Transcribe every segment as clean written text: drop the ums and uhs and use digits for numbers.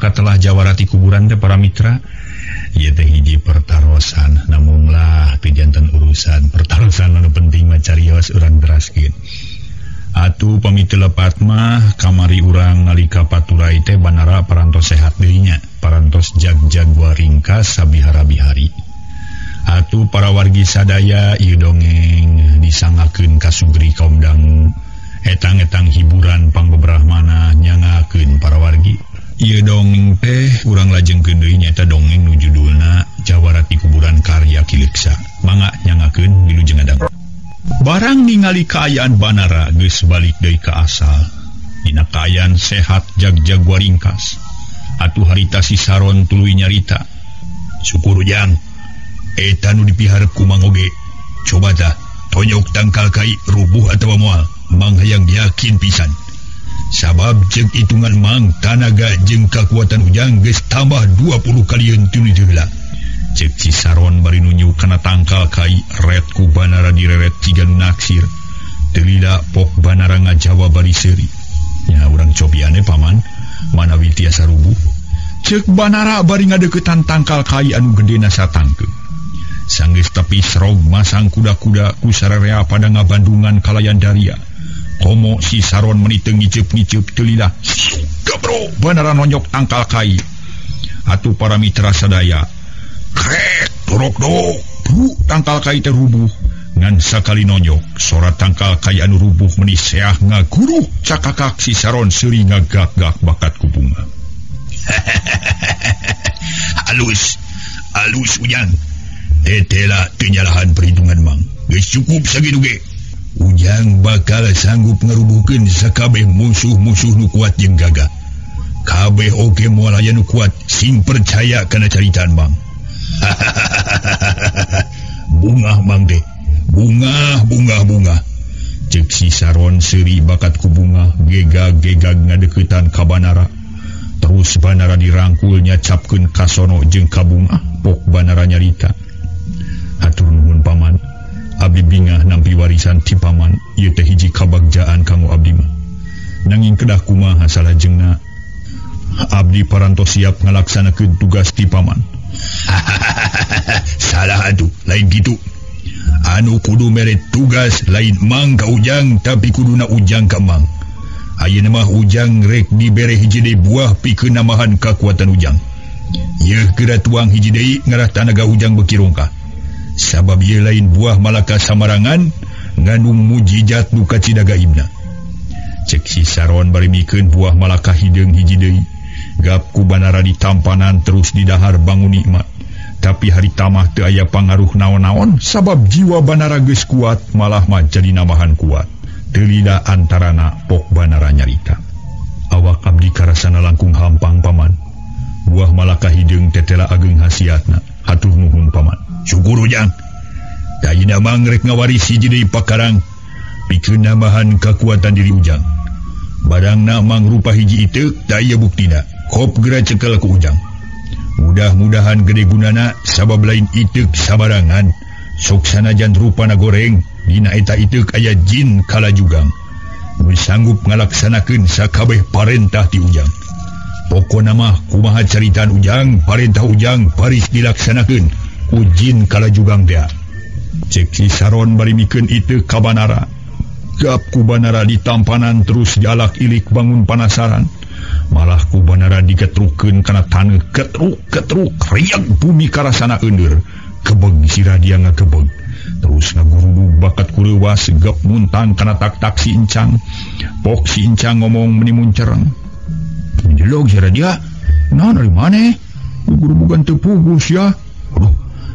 telah Jawarati kuburan teh para mitra. Ieu teh hiji pertarosan, namunglah teu janten urusan pertarosan anu penting mah carios urang teraskeun. Atuh pamiti lepat mah kamari urang nalika paturai teh banara parantos sehat deui nya, parantos jag-jag waringkas sabihara-bihari. Atuh para wargi sadaya ieu dongeng disangakeun ka sugri kaum dangu, etang-etang hiburan pangbebrahmana nyangakeun para wargi. Ieu dongeng teh urang lajengkeun deui nyaeta dongeng nu judulna Jawarati Kuburan Karya Kileksa. Mangga nyangakeun wilujeng adang. Barang ningali kaayaan banara geus balik deui ka asal. Dina kaayaan sehat jag-jag waringkas. Atuh harita si Saron tuluy nyarita. Syukur ujang. Eta nu dipiharep ku Mang Oge. Coba tah tonyok tangkal kai rubuh atawa moal. Mang hayang yakin pisan. Sabab jeung hitungan Mang tanaga jeung kakuatan ujang geus tambah 20 kalian tuluy heula. Cek si Saron bari nunjuk kana tangkal kai ret ku banara direret ciga nu naksir. Teu lila pok banara ngajawa bari seuri. Nya urang cobiane paman, manawi tiasa rubuh. Cek banara bari ngadeuketan tangkal kai anu gedena satangkeun. Sanggeus tepi serog masang kuda-kuda ku sararea pada ngabandungan kalayan daria. Komo si Saron meniteng ngiceup-ngiceup teu lilah. Gabro banara nonyok tangkal kai. Atuh para mitra sadaya. Krek dorok dok. Bu tangkal kai teh rubuh. Ngan sakali nonyok sorat tangkal kai anu rubuh meuni seah ngaguruh cakakak si Saron seuri ngagak-gak bakat ku bunga. Alus ujang. Tetela teu nyalahan perhitungan Mang. Geus cukup sakitu ge. Ujang bakal sanggup ngarubuhkeun sakabeh musuh-musuh nu kuat jeung gagah. Kabeh oge moal aya nu kuat sing percaya kana caritaan Mang. Bungah Mang teh. Bunga. Cek si Saron seuri bakat ku bunga gegag-gegag ngadeuketan ka banara. Terus banara dirangkul nyacapkeun ka sono jeung ka bunga. Pok banara nyarita. Hatur nuhun paman. Abdi bingah nampi warisan ti paman. Ieu teh hiji kabagjaan kanggo abdi mah. Nanging kedah kumaha salajengna abdi parantos siap ngalaksanakeun tugas ti paman. Salah atuh, lain kitu. Anu kudu mere tugas lain Mang ka Ujang, tapi kuduna Ujang ka Mang. Ayeuna mah Ujang rek dibere hiji deui buah pikeun namahan kakuatan Ujang. Ieu geura tuang hiji deui ngarah tanaga Ujang beuki rongkah. Sabab ieu lain buah malaka samarangan ngandung mujizat nu kacida gaibna. Cek si Saron bari mikeun buah malaka hideung hiji deui. Gap ku banara ditampanan terus di dahar bangun nikmat. Tapi hari tamah teu aya pangaruh naon-naon sabab jiwa banara geus kuat malah mah jadi namahan kuat. Teu lila antarana pok banara nyarita. Awak abdi karasana langkung hampang paman. Buah malaka hideung tetela ageng hasiatna. Hatur nuhun paman. Syukur ujang. Dayina Mang rek ngawarisi jadi pakarang pikeun namahan kekuatan diri Ujang. Barangna Mang rupa hiji itu daya buktina. Kop geura cekel ku Ujang. Mudah-mudahan gede gunana sabab lain iteuk sabarangan. Sok sanajan rupana goreng dina eta iteuk aya jin kalajugang. Nu sanggup ngalaksanakeun sakabeh parentah ti Ujang. Pokona mah kumaha caritaan Ujang, parentah Ujang paris dilaksanakeun. Ujin kala jugang dia. Cek si Saron bari mikeun itu ka banara. Gap ku banara ditampanan terus dialak ilik bangun panasaran. Malah ku banara digetrukeun kana taneuh ketruk riak bumi karasana euneur. Kebeg si radia ngakebeg. Terus ngagurudug bakat ku leuwas gap muntang kana tak-tak si Encang. Pok si Encang ngomong meni muncereng. Jelog si radia. Naon ari maneh? Gurubugan teu pugus ya. Aduh.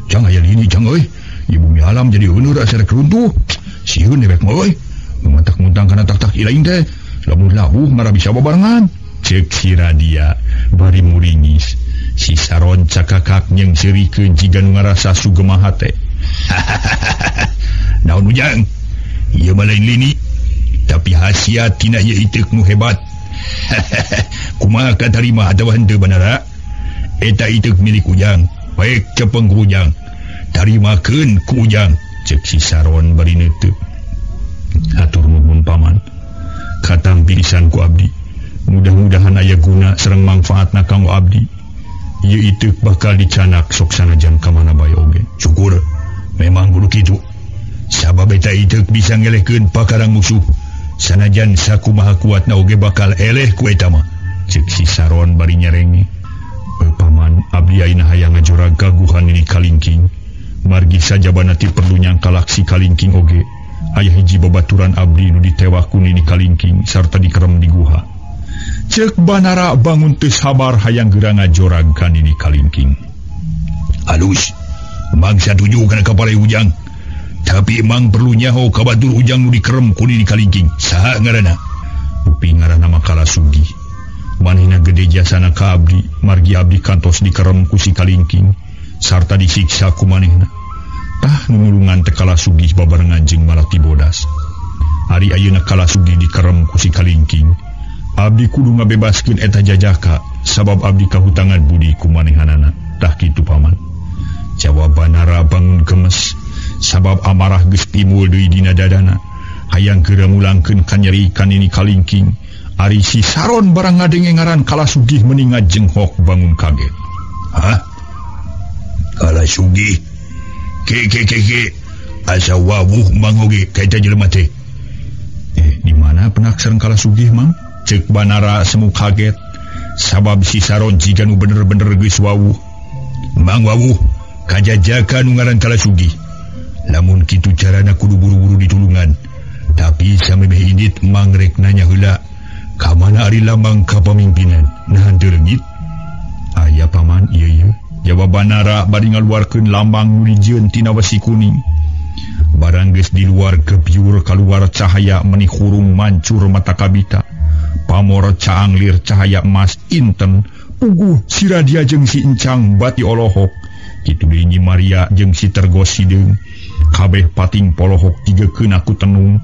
Jang aya lini jang euy. Ibu mi alam jadi euneur asa rek runtuh. Sieun dewek mah euy. Muntang kana tak-tak ilaing teh. Lamun lawuh mara bisa babarengan. Cek si radia bari muringis. Si Saron cakakak nyeng seurikeun jiga nu ngarasa sugemaha teh. Naon Ujang? Ieu mah lain lini. Tapi hasiat tina ieu iteuk nu hebat. Kumaha katarima atawa henteu banara? Eta iteuk milik Ujang. Baik cepeng ku Ujang. Tarimakeun ku Ujang. Cek si Saron bari neuteuk. Hatur nuhun paman. Katampi pisan ku abdi. Mudah-mudahan aya guna sareng manfaatna kanggo abdi. Ieu itu bakal dicanak sok sanajan ka mana bae oge. Syukur memang kudu kitu. Sabab eta itu bisa ngelehkeun pakarang musuh. Sanajan sakumaha kuatna oge bakal eleh ku eta mah. Cek si Saron bari nyerengi. Paman, abdi ayeuna hayang ngajorag gaguhan ini kalingking. Margi saja banati perlu nyangkalaksi kalingking oge. Aya hiji babaturan abdi nu ditewak ku nini kalingking sarta dikerem di guha. Cek Banara bangun teu sabar hayang geura ngajorag ka nini kalingking. Halus, Mang satuju kana kapalai Ujang. Tapi emang perlu nyaho ka batur Ujang nu dikerem ku nini kalingking. Saha ngaranna? Upi ngaranna mah Kalasugi. Manehna gede jasana ka abdi, margi abdi kantos dikerem ku si kalingking sarta disiksa ku manehna. Tah nulungan teh Kalasugi babarengan jeung Malati Bodas. Ari ayeuna Kalasugi dikerem ku si kalingking, abdi kudu ngabebaskeun eta jajaka sabab abdi kahutangan budi ku manehanana. Tah kitu paman. Jawab Banara bangun gemes sabab amarah geus timbul deui dina dadana. Hayang geura mulangkeun ka nyeri ka nini kalingking. Ari si Saron barang ngadenge ngaran Kalasugi meninga jenghok bangun kaget. Hah? Kalasugi? Ke asa wawuh mangoge kaita jelema teh. Di mana penak sareng Kalasugi mang? Cek Banara semu kaget sabab si Saron jiga nu bener-bener geus wawuh. Mang wawuh kajajaka nu ngaran Kalasugi. Lamun kitu carana kudu buru-buru ditulungan. Tapi samemeh indit mang rek nanya heula. Kamana ari lambang kapamimpinan? Nahan deurengit? Aya paman, iya. Jawab Banara bari ngaluarkeun lambang nu dijieun tina wesi kuning. Barang geus di luar gebyur kaluar cahaya menih hurung mancur mata kabita. Pamor caang lir cahaya emas inten. Puguh si Radia jeung si Encang bati olohok. Kitu deui Nyi Maria jeung si Tergos Sideung. Kabeh pating polohok tigekeun aku tenung.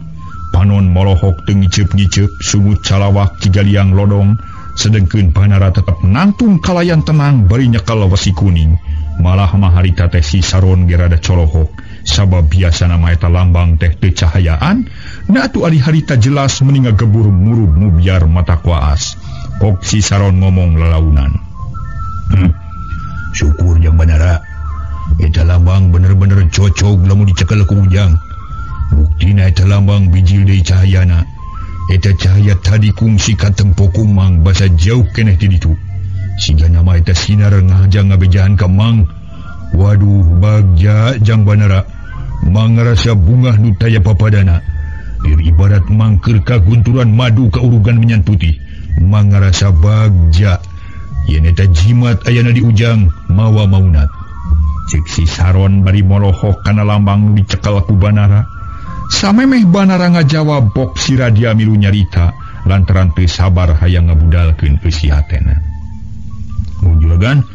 Panon molohok teu ngiceup-ngiceup, sumut calawak tiga liang lodong, sedengkeun Banara tetep nangtung kalayan tenang bari nyekel wesi kuning. Malah mah harita teh si Saron ge rada colohok, sabab biasana mah eta lambang teh teu cahayaan, na atuh ari harita jelas meninga gebur murub mubiar mata kuaas. Kok si Saron ngomong lelaunan. Syukur jeung Banara. Eta lambang bener-bener cocok lamun dicekel ku Ujang. Buktina eta lambang bijil deui cahayana. Eta cahaya tadi kungsi ka tempo kumang basa jauh keneh ti ditu. Siga nama eta sinar ngahajang ngabejahan ka Mang. Waduh bagja jang Banara. Mang ngarasa bungah nu taya papadana. Lir ibarat mangkeur kagunturan madu ka urugan menyan putih. Mang ngarasa bagja. Yen eta jimat ayana di Ujang mawa maunat. Cek si Saron bari molohok kana lambang nu dicekel ku Banara. Samemeh Banara ngajawab bok si Radia milu nyarita lantaran teu sabar hayang ngabudalkeun eusi hatena. Juragan,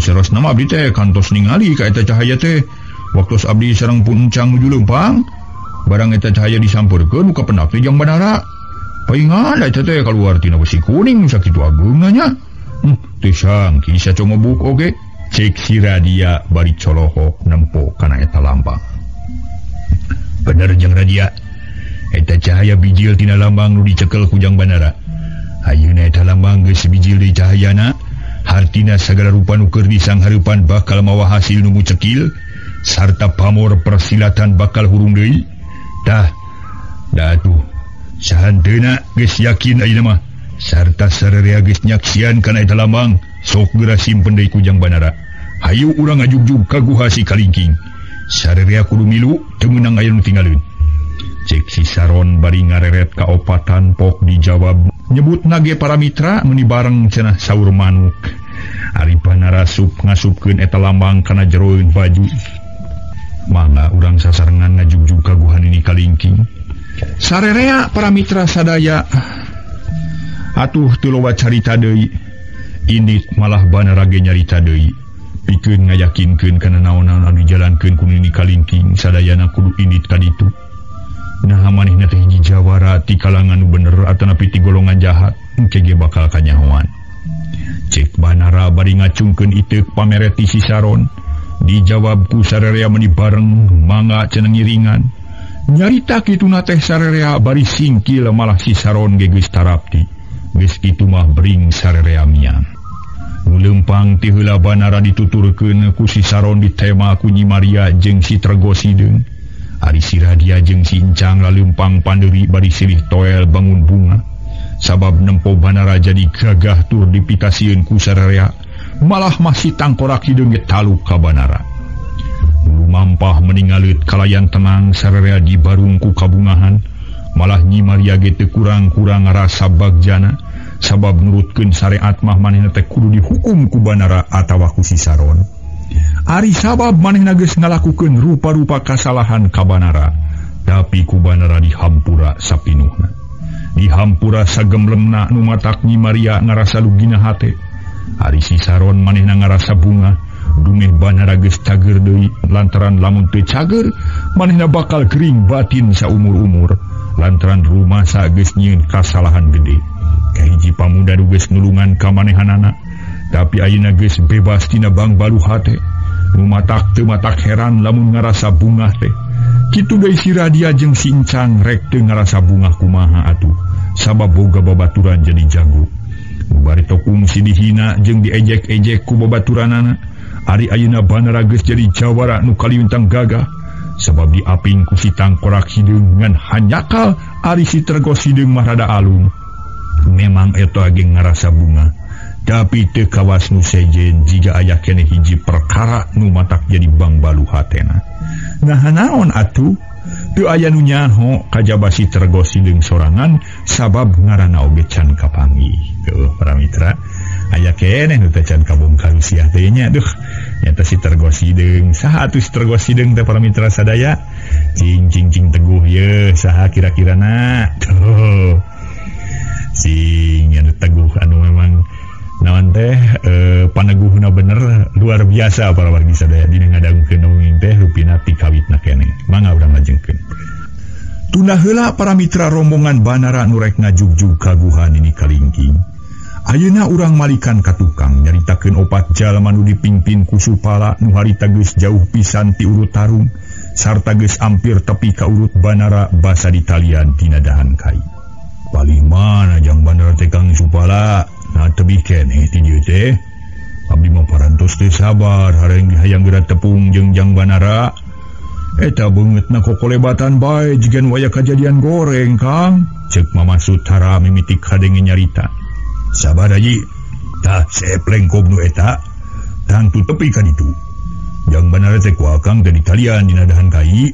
saros nama abdi teh kantos ningali ka eta cahaya teh waktos abdi sareng pun Encang nuju leumpang. Barang eta cahaya disampeurkeun ka pendak teh jang Banara. Paingan eta teh kaluar tina wesi kuning sakitu ageungna nya. Teu sangki sacongobuk oge. Cek si Radia bari colohok nempo kana eta lambang. Bener jeung Radia. Eta cahaya bijil tina lambang nu dicekel ku jang Banara. Ayeuna eta lambang geus bijil deui cahayana, hartina sagala rupa nu keur disanghareupan bakal mawa hasil nu mucekil, sarta pamor persilatan bakal hurung deui. Tah, da atuh sahanteuna geus yakin ayeuna mah, sarta sararea geus nyaksian kana eta lambang, sok geura simpen deui ku jang Banara. Hayu urang ngajugjug ka guha si kalingking. Sararea kudu milu teu meunang aya nu tinggalin. Cek si Saron bari ngareret ka opatan pok dijawab nyebut nage para mitra meuni bareng cenah saur manuk. Ari Banara ngasupkeun eta lambang kana jeroeun baju. Mangga urang sasarengan ngajugjug ka guhan ini kalingking. Sararea para mitra sadaya. Atuh teu loba carita deui. Indit malah Banara ge nyarita deui. Pikeun ngayakinkeun kana naon-naon anu dijalankeun ku nini kalingking sadayana kudu indit ka ditu. Nah manehna teh hiji jawara ti kalangan nu bener atanapi ti golongan jahat engke ge bakal kanyahoan. Cek Banara bari ngacungkeun iteuk pameret ti si Saron. Dijawab ku sararea meuni bareng mangga cenah ngiringan. Nyarita kituna teh sararea bari singkil malah si Saron ge geus tarapti. geus kitu mah bring sarereamian. Nu lempang ti heula Banara dituturkeun ku si Saron di tema ku Nyi Maria jeung si Tregosideng. Ari si Radia jeung si Encang lalempang panderi bari silih toel bangun bunga. Sabab nempo Banara jadi gagah tur dipikasieun ku sarerea, malah masih tangkorak hideung ge taluk ka Banara. Lumampah meningaleut kalayan tenang sarerea di barung ku kabungahan, malah Nyi Maria ge teu kurang-kurang rasa bagjana, sabab nurutkeun syariat mah manehna teh kudu dihukum ku Banara atawa ku si Saron. Ari sabab manehna geus ngalakukeun rupa-rupa kasalahan ka Banara, tapi ku Banara dihampura sapinuhna. Dihampura sagemlemna nu matak Nyi Maria ngarasa lugina hate. Ari si Saron manehna ngarasa bunga, dumeh Banara geus cager deui lantaran lamun teu cager manehna bakal gering batin saumur-umur lantaran rumasa geus nyieun kasalahan gede. Kahiji pamuda nu geus nulungan ka manehanana, tapi ayeuna geus bebas tina bang balu hate. Nu matak teu matak heran lamun ngarasa bunga teh. Kitu deui si Radia jeung si Encang rek teu ngarasa bunga kumaha atuh, sabab boga babaturan jadi jago. Bari tokung si dihina jeung diejek-ejek ku babaturanana, ari ayeuna Banara geus jadi jawara nu kaliuntang gagah, sabab diaping ku si tangkorak hideung ngan hanyakal ari si Tregosideng mah rada alung. Memang eta ge ngarasa bunga, tapi teu kawas nu sejen jiga aya keneh hiji perkara nu matak jadi bang balu hatena. Nah naon atuh? Teu aya nu nyaho kajaba si Tregosideng sorangan, sabab ngaranna oge can kapanggih. Tuh para mitra, aya keneh nu teh can kabongkar usiah teh nya. Duh, nyata si Tregosideng, saha atuh si Tregosideng teh para mitra sadaya? Cing teguh ye, saha kira-kirana? Tuh. Sing anu teguh anu memang naon teh paneguhna bener luar biasa para wargi sadaya dina ngadangkeun nonging teh rupina ti kawitna keneh. Mangga urang lajengkeun. Tunda heula para mitra rombongan Banara nu rek ngajugjug kaguhan ini kalingking. Ayeuna urang malikan ka tukang nyaritakeun opat jalma nu dipingpin ku Supala nu harita geus jauh pisan ti urut Tarung sarta geus ampir tepi ka urut Banara basa di talian tina dahan kai. Paling mana jang Banara teh Kang Supala? Nah tebih keneh ti dieu teh. Abdi mah parantos teh sabar hareng hayang geura tepung jeung jang Banara. Eta beungeutna kokolebatan bae jigan waya kajadian goreng Kang, ceuk Mama Sutara mimitik kadenge nyarita. Sabar aji, tah sepleng kobnu eta, tang tu tepi ka ditu. Jang Banara teh ku akang teh di talian dina dahan kai,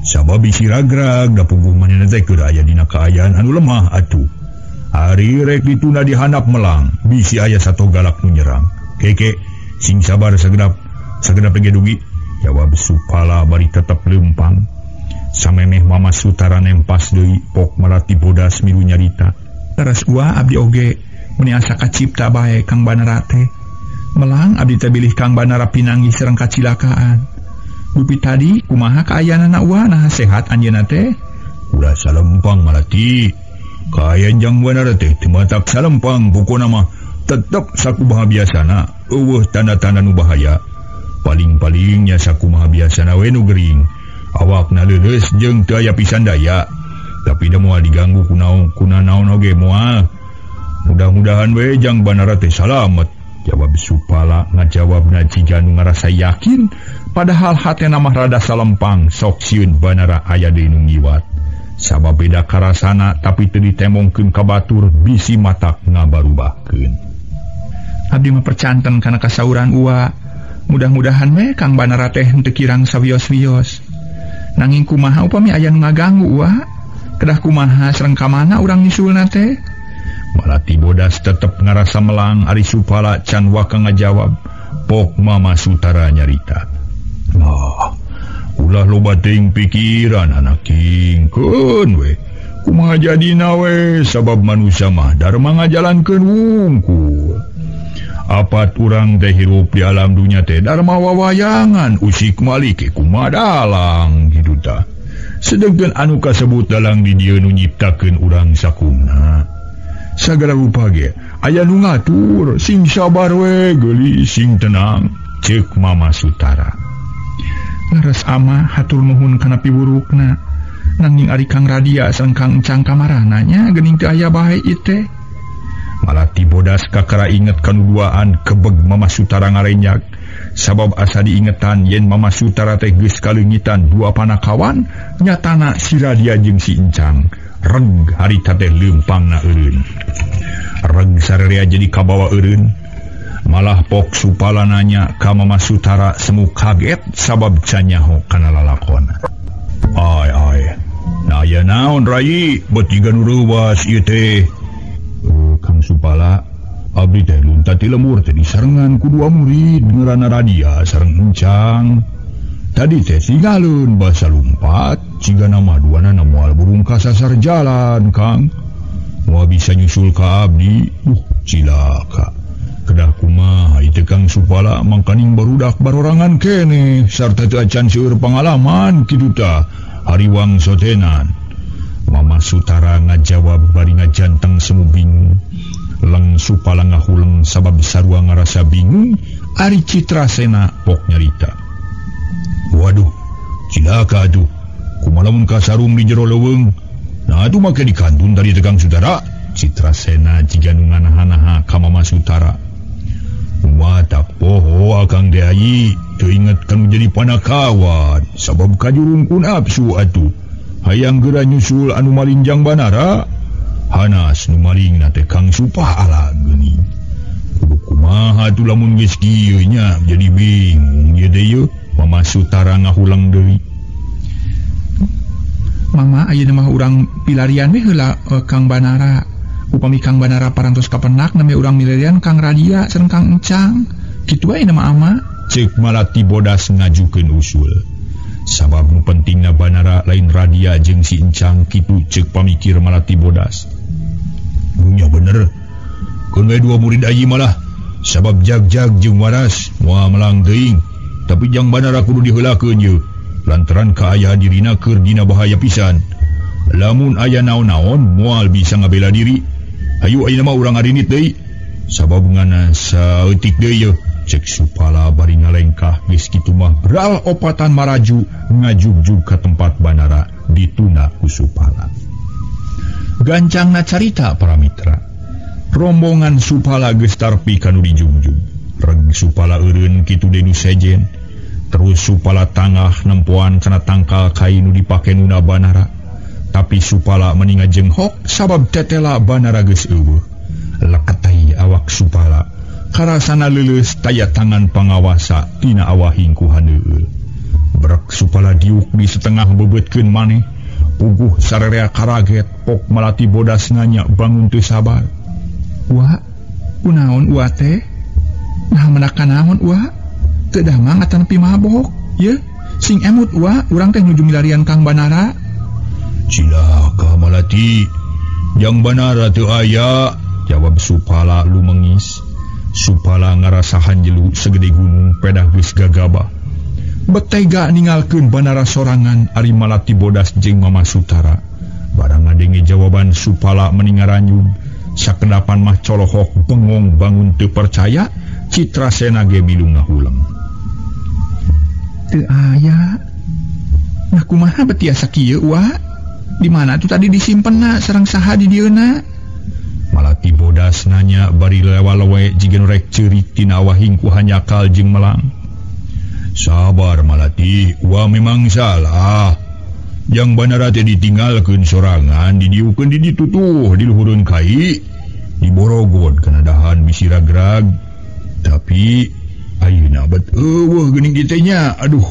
sabab bisi ragrag da puguh manehna teh keur aya dina kaayaan anu lemah atuh. Ari rek dituna dihandap melang, bisi aya sato galak nu nyerang. Keke, sing sabar sageudap ge dugi. Jawab Supala bari tetep lempang. Samemeh Mama Sutara nempas deui pok melati bodas milu nyarita. Teras gua abdi oge meni asa kacipta bae Kang Banara teh. Melang abdi teh bilih Kang Banara pinanggi sareng kacilakaan. Dupi tadi kumaha kaayaanna wa nah sehat anjeunna teh? Ulah salempang malati. Kaayaan jang Banara teh teu matak salempang, pokona mah tetep sakumaha biasana. Eueuh tanda-tanda nu bahaya. Paling-palingnya sakumaha biasana we nu gering. Awakna leuleus jeung teu aya pisan daya. Tapi da moal diganggu kuna naon oge moal. Mudah-mudahan we jang Banara teh salamet. Jawab Supala ngajawabna jiga nu ngarasa yakin, padahal hatena mah rada salempang sok sieun Banara aya deui nu ngiwat. Sabab beda karasana tapi teu ditemongkeun ka batur bisi matak ngabarubahkeun. Abdi mah percanten kana kasauran uwa. Mudah-mudahan we Kang Banara teh henteu kirang sawios-wios. Nanging kumaha upami aya nu ngaganggu uwa? Kedah kumaha sareng ka mana urang nyusulna teh? Malati bodas tetep ngarasa melang ari Supala can waka ngajawab. Pok Mama Sutara nyarita. Ulah loba teuing pikiran anak king. Keun we. Kumaha jadina we sabab manusia mah darma ngajalankeun wungkul. Apat urang teh hirup di alam dunya teh darma wawayangan usik malike kumaha dalang kitu tah. Sedengkeun anu kasebut dalang di dieu nu nyiptakeun urang sakumna. Sagala rupa ge aya nu ngatur, sing sabar we geuli sing tenang, ceuk Mama Sutara. Laras ama hatur nuhun kana piwurukna. Nanging ari Kang Radia sareng Kang Encang kamarana nya geuning teu aya bae ieu teh. Malati bodas kakara inget kanuduaan kebeg Mama Sutara ngarenyak sabab asa diingetan yen Mama Sutara teh geus kalengitan dua panakawan nyatana si Radia jeung si Encang reg harita teh leumpangna eureun. Reg sararea jadi kabawa eureun malah pok Supala nanya ka Mama Sutara semu kaget sabab canyaho kana lalakon. Ai nah ya naon Rai beuti ganu reuwas ieu teh. Kang Supala abdi teh lunta ti lemur teh disarengan ku dua murid ngaranna Radia sareng Encang. Tadi teh tinggalun basa lumpat cigana maduana moal burung kasasar jalan Kang. Moal bisa nyusul ka abdi cilaka. Kedah kumaha ieu Kang Supala mangkaning barudak barorangan kene sarta teu acan seueur pangalaman kitu tah hariwang sotenan. Mama Sutara ngajawab bari ngajanteng semu bingung. Lang Supala ngahuleng sabab sarua ngarasa bingung ari Citrasena pok nyarita. Waduh, cilaka atuh. Kumaha lamun kasarung di jero leuweung. Nah atuh make dikantun dari Kang Sutara. Citrasena jiga nu nganaha-naha ka Mama Sutara. Watak poho akang deui teu inget kanu jadi panakawan sabab kajurungku nafsu atuh. Hayang geura nyusul anu malinjang banara. Hanas nu malingna teh Kang Supala geuning. Kudu kumaha atuh lamun geus kieu nya jadi bingung ye deui. Mama Sutara ngahulang deui. Mama ayeuna mah urang pilarian we heula Kang Banara. Upami Kang Banara parantos kapenak name urang milarian Kang Radia sareng Kang Encang. Kitu wae nama ama. Cek Malati bodas ngajukeun usul. Sabab nu pentingna Banara lain Radia jeung si Encang kitu cek pamikir Malati bodas. Nya bener. Keun we dua murid ayi malah sabab Jag-Jag jeung Waras moal melang teuing. Tapi jang Banara kudu diheulakeun ye. Lantaran kaayaan dirina keur dina bahaya pisan. Lamun aya naon-naon moal bisa ngabela diri. Hayu ayeuna mah urang arinit deui. Sabab ngana saeutik deui ye. Cek Supala bari ngalengkah geus kitu mah ral opatan maraju ngajugjug ka tempat Banara dituna ku Supala. Gancangna carita para mitra. Rombongan Supala geus tarpi kanu dijungjung. Reg Supala eureun kitu deui nu sejen. Terus Supala tangah nempoan kana tangkal kain nu dipake nuna Banara. Tapi Supala meninga jenghok sabab tetela Banara geus eueuh. Leketai awak Supala. Karasana leuleus taya tangan pangawasa tina awahing ku haneueul. Brek Supala diuk di setengah bebeutkeun maneh. Puguh sararea karaget pok Malati bodas nanya bangun teu sabar. Wa, kunaon wa teh? Nah menaka naon wa? Teu damang atan nepi mabok. Ye, sing emut wa urang teh nuju milarian Kang Banara. Cilaka Malati. Jang Banara teu aya, jawab Supala lumengis. Supala ngarasahan jelu segede gunung pedah geus gagabah. Betega ningalkeun Banara sorangan ari Malati bodas jeung Mama Sutara. Barang ngadenge jawaban Supala meningaranyug, sakendapan mah colohok bengong bangun teu percaya, Citrasena ge bilu ngahulang. Teu aya. Nah kumaha beti asa kieu wa? Di mana tuh tadi disimpenna sareng saha di dieuna? Malati bodas nanya bari lewa-lewe jigen rek ceurik tina awahing ku hanyakal jeung melang. Sabar Malati, wa memang salah. Yang Banara teh ditinggalkeun sorangan didiukeun di ditu tuh di luhureun kai, diborogod kana dahan bisi ragrag. Tapi ayeuna bet eueuh geuning ditu nya. Aduh.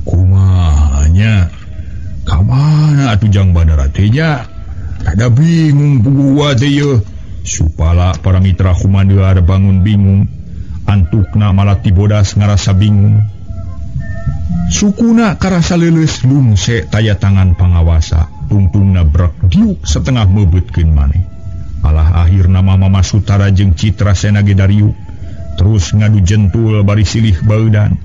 Kumaha nya? Ka mana atuh jang Banara teh nya? Ada bingung puguh teh ye. Supala para mitra kumandear bangun bingung. Antukna Malati bodas ngarasa bingung. Sukuna karasa leuleus lungse taya tangan pangawasa. Tungtungna brek diuk setengah mebeutkeun maneh. Alah akhirna Mama Sutara jeung Citrasena ge dariuk. Terus ngadu jentul bari silih baeudan.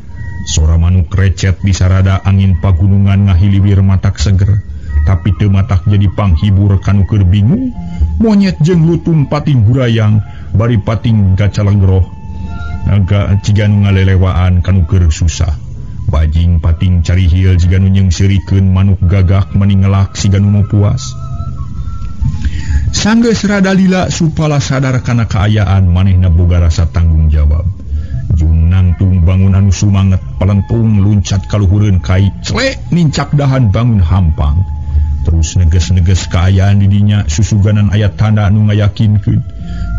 Sora manuk recet di sarada angin pagunungan ngahiliwir matak seger. Tapi teu matak jadi panghibur kanu keur bingung. Monyet jeung lutung pating gurayang bari pating gacalenggroh. Naga ciganu ngalelewaan kanu keur susah. Bajing pating carihil jiganu nyeungsirikeun manuk gagak meningelak siganu mau puas. Sanggeus rada lila supala sadar kana kaayaan manehna boga rasa tanggung jawab. Jeung nangtung bangun anu sumanget pelentung luncat kaluhureun kai celek nincak dahan bangun hampang. Terus neges-neges kaayaan di dinya susuganan ayat tanda anu ngayakinkeun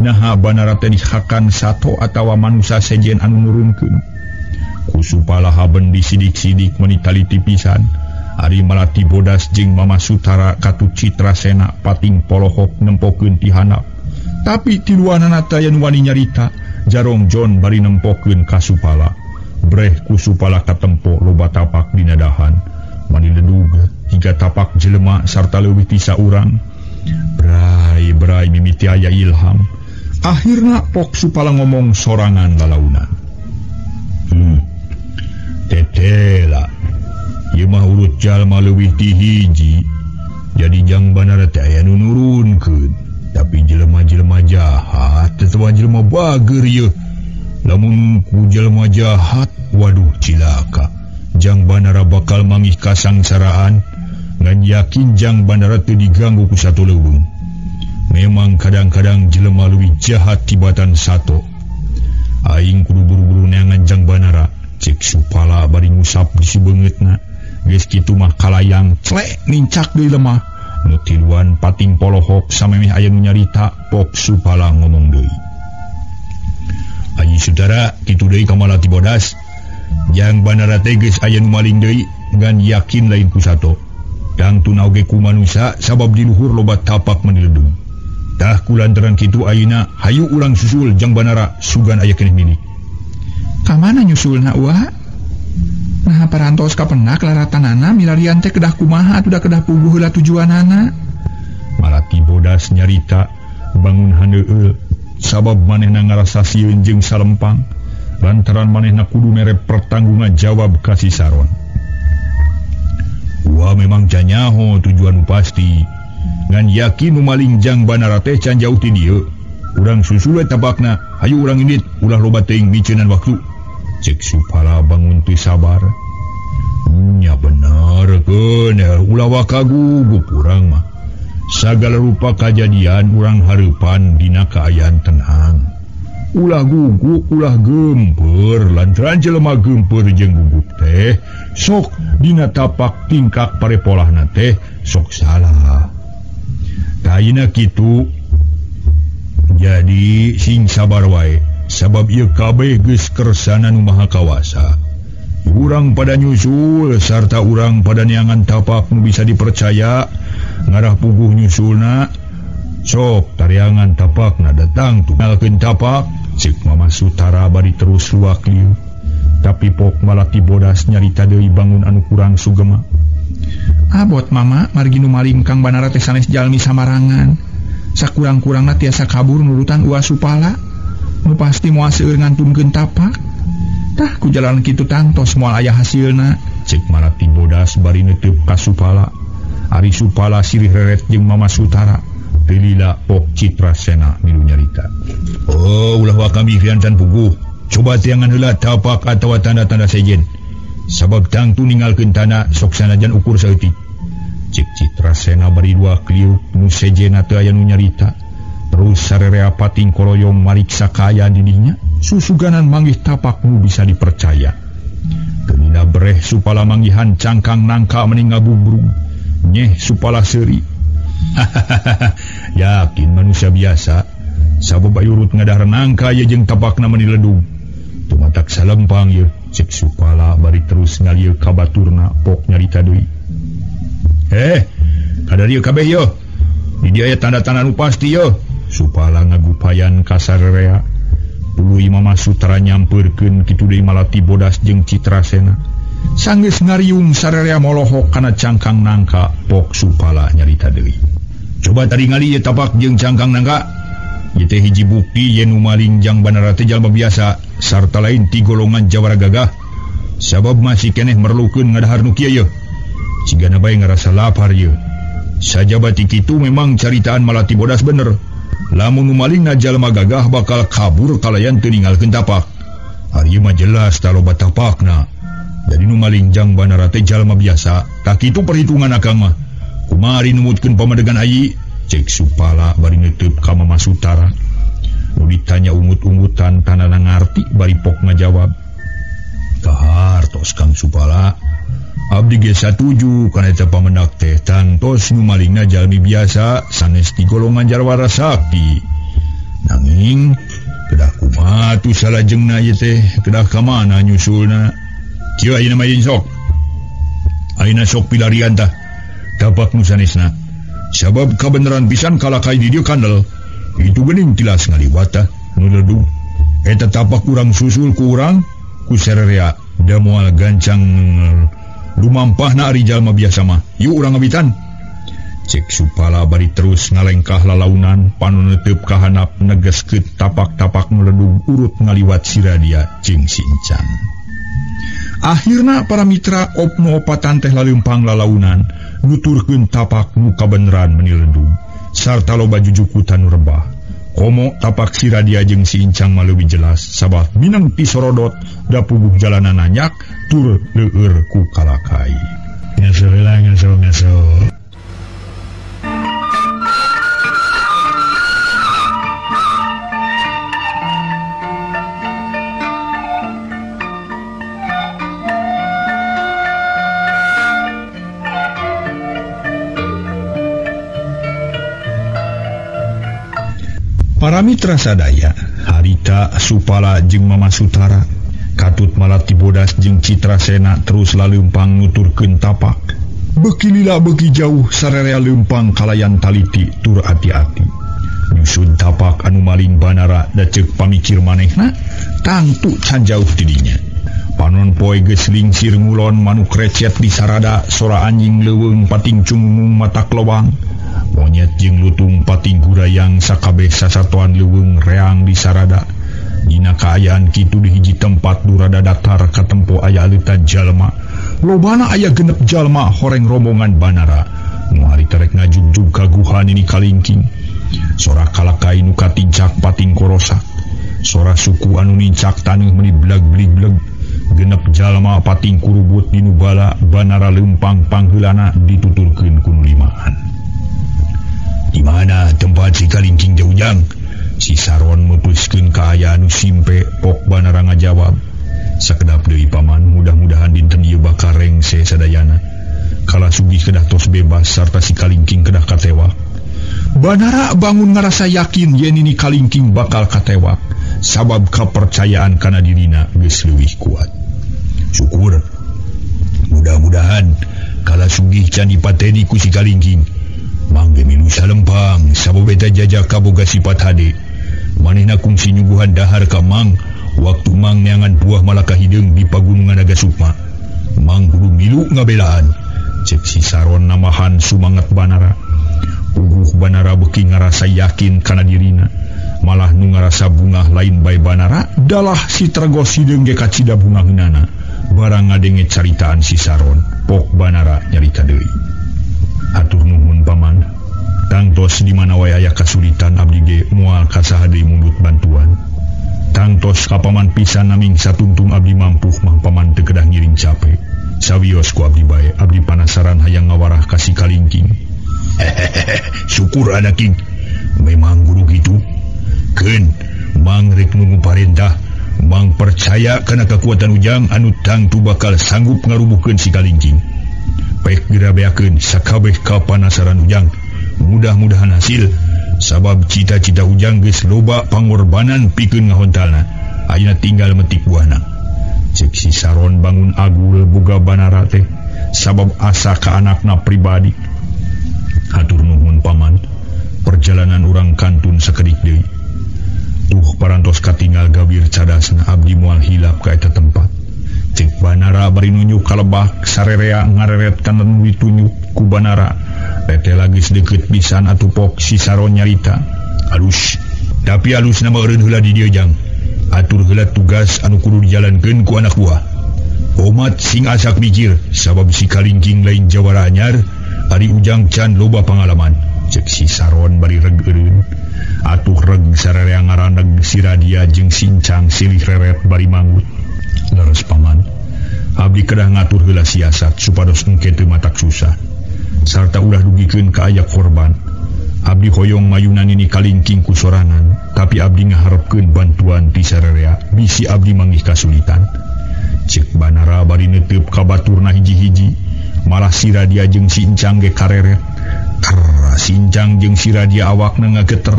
naha banara teh dihakan sato atawa manusia sejen anu nurunkeun. Kusupala haben disidik-sidik menitaliti pisan. Ari Malati Bodas jeung Mama Sutara katu Citrasena pating polohok nempokeun ti handap. Tapi tiluanana teh anu wani nyarita, Jarong John bari nempokeun ka Supala. Breh ku Supala katempo loba tapak dina dahan. Mani ledug 3 tapak jelema sarta leuwih ti saurang. Brai mimiti aya ilham. Akhirna pok Supala ngomong sorangan lalaunan. Tetela ieu mah urut jalma leuwih ti hiji. Jadi jang banara teh aya nu nurunkeun. Tapi jelema-jelema jahat tetawa jelema bager ieu. Lamun ku jelema jahat, waduh cilaka. Jang banara bakal mangih kasangsaraan ngan yakin jang banara teu diganggu ku sato leuweung. Memang kadang-kadang jelema leuwih jahat tibatan sato. Aing kudu buru-buru neangan jang banara, cek Supala bari ngusap di sibeungeutna. Geus kitu mah kalayang celek nincak deui lemah. Nu tiluan pating polohok samemeh aya nu nyarita pok Supala ngomong deui. Aji saudara, kitu deui ka Malati Bodas. Jang banara teh geus aya nu maling deui ngan yakin lain ku sato. Dangtuna oge ku manusia sabab di luhur loba tapak maniledung. Tah kulantaran kitu ayeuna hayu urang susul jang banara sugan aya keneh milik. Ka mana nyusulna uah? Nah parantos ka penak laratanana milarian teh kedah kumaha atuh da kedah puguh heula tujuanana. Malati Bodas nyarita bangun handeueul sabab manehna ngarasa sieun jeung salempang lantaran manehna kudu mere pertanggungan jawab ka si Saron. Wah memang janyaho tujuan pasti ngan yakin nu maling jang banara teh can jauh ti dieu. Urang susul we tabakna hayu urang indit ulah loba teuing miceunan waktu. Cek Supala bangun teu sabar. Nya bener keun ulah wakagugup urang mah. Sagala rupa kajadian urang hareupan dina kaayaan tenang. Ulah gugup ulah gempeur lantaran jelema gempeur jeung gugup teh sok dina tapak tingkak parepolahna teh sok salah. Tayina kitu. Jadi sing sabar wae. Sabab ieu kabeh geus kersana nu maha kawasa. Urang pada nyusul sarta urang pada neangan tapak nu bisa dipercaya ngarah puguh nyusulna. Sok tariangan tapakna datang tunggalkeun tapak. Cek Mama Sutara bari terus luak liu. Tapi pok Malati Bodas nyarita deui bangun anu kurang sugema. Abot mama margi nu maling Kang Banara teh sanes jalmi samarangan. Sakurang-kurangna tiasa kabur nurutan uas Supala. Nu pasti moal seueur ngantunkeun tapak. Tah ku jalan kitu tangtos moal aya hasilna. Cek Malati Bodas bari neuteup ka Supala. Ari Supala sirih reret jeung Mama Sutara. Pilila pok Citrasena milu nyarita. Oh ulah wakami fiantan puguh. Coba tiangan heula tapak atawa tanda-tanda sejen. Sabab tangtu ninggalkeun tanah sok sanajan ukur saeutik. Cek Citrasena bari dua kliuk nu sejena teu aya nu nyarita. Terus sarerea pating koloyong mariksa kaayaan di dinya, susuganan manggih tapak nu bisa dipercaya. Keunina breh Supala manggihan cangkang nangka meni ngabubrug. Nyeh Supala seuri. Yakin manusia biasa. Sabab ayu urut ngadahar nangka ye jeung tapakna meni ledug. Tumatak salempang ye. Cek Supala bari terus ngalieu ka baturna pok nyarita deui. Kada dieu kabeh yo. Di dieu aya tanda-tanda nu pasti yo. Supala ngagupayan ka sarerea. Tuluy Mama Sutara nyampeurkeun kitu deui Malati Bodas jeung Citrasena. Sanggeus ngariung sarerea molohok kana cangkang nangka pok Supala nyarita deui. Coba tadi ngali ye tapak jeung cangkang nangka. Ieu teh hiji bukti yen nu maling jang banara teh jalma biasa sarta lain ti golongan jawara gagah. Sabab masih keneh merlukeun ngadahar nu kieu ye. Cigana bae ngarasa lapar ye. Sajabati kitu memang caritaan Malati Bodas bener. Lamun nu malingna jalma gagah bakal kabur kalayan teu ninggalkeun tapak. Ari mah jelas taloba tapakna. Jadi nu maling jang banara teh jalma biasa. Tak kitu perhitungan akang mah. Kumari numutkeun pamadegan ayi cek Supala bari neuteub ka Mama Sutara. Nu ditanya umut-umutan tanana ngarti bari pok ngajawab. Kahartos Kang Supala, abdi ge satuju kana eta pamendak teh tantos nu malingna jalmi biasa sanes di golongan jarwara sakti. Nanging kedah kumaha atuh salajengna ieu teh, kedah ka mana nyusulna? Kieu ayeuna mah sok. Ayeuna sok pilarian tah. Tapak nu sanesna. Sabab kabeneran pisan kalakai di dieu kandel. Itu geuning tilas ngaliwat tah nu ledug. Eta tapak urang susul ku urang ku sarerea da moal gancang lumampahna ari jalma biasa mah. Yuk urang ngabitan. Cek Supala bari terus ngalengkah lalaunan panu neuteub ka handap negeskeun tapak-tapak nu ledug urut ngaliwat si Radia jeung si Encang. Akhirna para mitra opnu opatan teh laleumpang lalaunan nuturkeun tapak nu kabeneran meuni ledug. Sarta loba jujukutan nu rebah. Komo tapak si Radia jeung si Encang mah leuwih jelas sabab minang pisorodot da puguh jalanan nanyak tur leueur ku kalakai. Ngaso. Para mitra sadaya, harita Supala jeung Mama Sutara katut malati bodas jeung Citra Sena terus laleumpang nuturkeun tapak. Beuki lila beuki jauh sarerea leumpang kalayan taliti tur ati-ati. Nyusun tapak anu maling Banara da ceuk pamikir manehna tangtu can jauh ti dinya. Panon poe geus lingsir ngulon manuk recet di sarada sora anjing leuweung pating cumung mata klowang. Monyet jeung lutung pating gurayang sakabeh sasatoan leuweung reang di sarada. Dina kaayaan kitu di hiji tempat durada datar katempo aya aleutan jalma. Lobana aya genep jalma horeng rombongan Banara. Nu harita rek ngajugjug ka guhan ini kalingking. Sora kalakai nu katincak pating korosak. Sora suku anu nincak taneuh meuni bleg-bleg. Genep jalma pating kurubut di nubala Banara leumpang pangheulana dituturkeun ku limaan. Di mana tempat si kalingking teh Ujang? Si Saron mepuskeun ka aya anu simpe pok Banara ngajawab. Sakedap deui paman, mudah-mudahan dinten ieu bakal rengse sadayana. Kala sugih kedah tos bebas sarta si kalingking kedah katewak. Banara bangun ngarasa yakin yen ini kalingking bakal katewak sabab kapercayaan kana dirina geus leuwih kuat. Syukur. Mudah-mudahan kala sugih can dipateni ku si kalingking. Mangge milu salempang sabab eta jajak kaboga sifat hade. Manehna kungsi nyuguhan dahar ka Mang waktu Mang neangan buah malaka hideung di pagunungan Naga Sukma. Mang kudu milu ngabelaan. Cek si Saron namahan sumanget Banara. Puguh Banara beuki ngarasa yakin kana dirina. Malah nu ngarasa bungah lain bae Banara dalah si Tregos hideung ge kacida bungaheunana. Barang ngadenge caritaan si Saron, pok Banara nyarita deui. Atur nuhun paman, tangtos di mana wae aya kasulitan abdi ge moal kasaha deui mundut bantuan. Tangtos ka paman pisan naming satuntung abdi mampuh mah paman teu kedah ngiring capek. Sawios ku abdi bae, abdi panasaran hayang ngawarah ka si kalingking. Syukur ada king. Memang guru gitu. Keun Mang rek nunggu parentah. Mang percaya kana kekuatan Ujang anu tangtu bakal sanggup ngarubuhkeun si kalingking. Baik gerabeakeun sakabeh kapanasaran Ujang. Mudah-mudahan hasil sabab cita-cita Ujang geus loba pangorbanan pikeun ngahontalna. Ayeuna tinggal metik buahna. Cek si Saron bangun agul boga Banara teh sabab asa ka anakna pribadi. Hatur nuhun paman. Perjalanan urang kantun sakedik deui. Parantos katinggal gawir cadasna abdi moal hilap ka eta tempat. Cek Banara bari nunjuk ka lebah sarerea ngareret kana nu ditunjuk ku Banara. Tete lagi sedeket pisan atuh pok si Saron nyarita. Alus, tapi alusna mah eureun heula di dieu Jang. Atur heula tugas anu kudu dijalankeun ku anak buah. Omat sing asak mikir sabab si kalingking lain jawara anyar, ari Ujang can loba pangalaman. Cek si Saron bari reg eureun. Atuh reg sarerea ngaraneg si Radia jeung si Encang silih reret bari manggut. Leres paman, abdi kedah ngatur heula siasat supados engke teu matak susah sarta ulah dugikeun ka aya korban. Abdi hoyong mayunan ini kalingking kusorangan, tapi abdi ngaharepkeun bantuan ti sararea bisi abdi manggih kasulitan. Cek Banara bari neuteup ka baturna hiji-hiji, malah si Radia jeung si Encang ge kareret. Karena si Encang jeung si Radia awakna ngageter,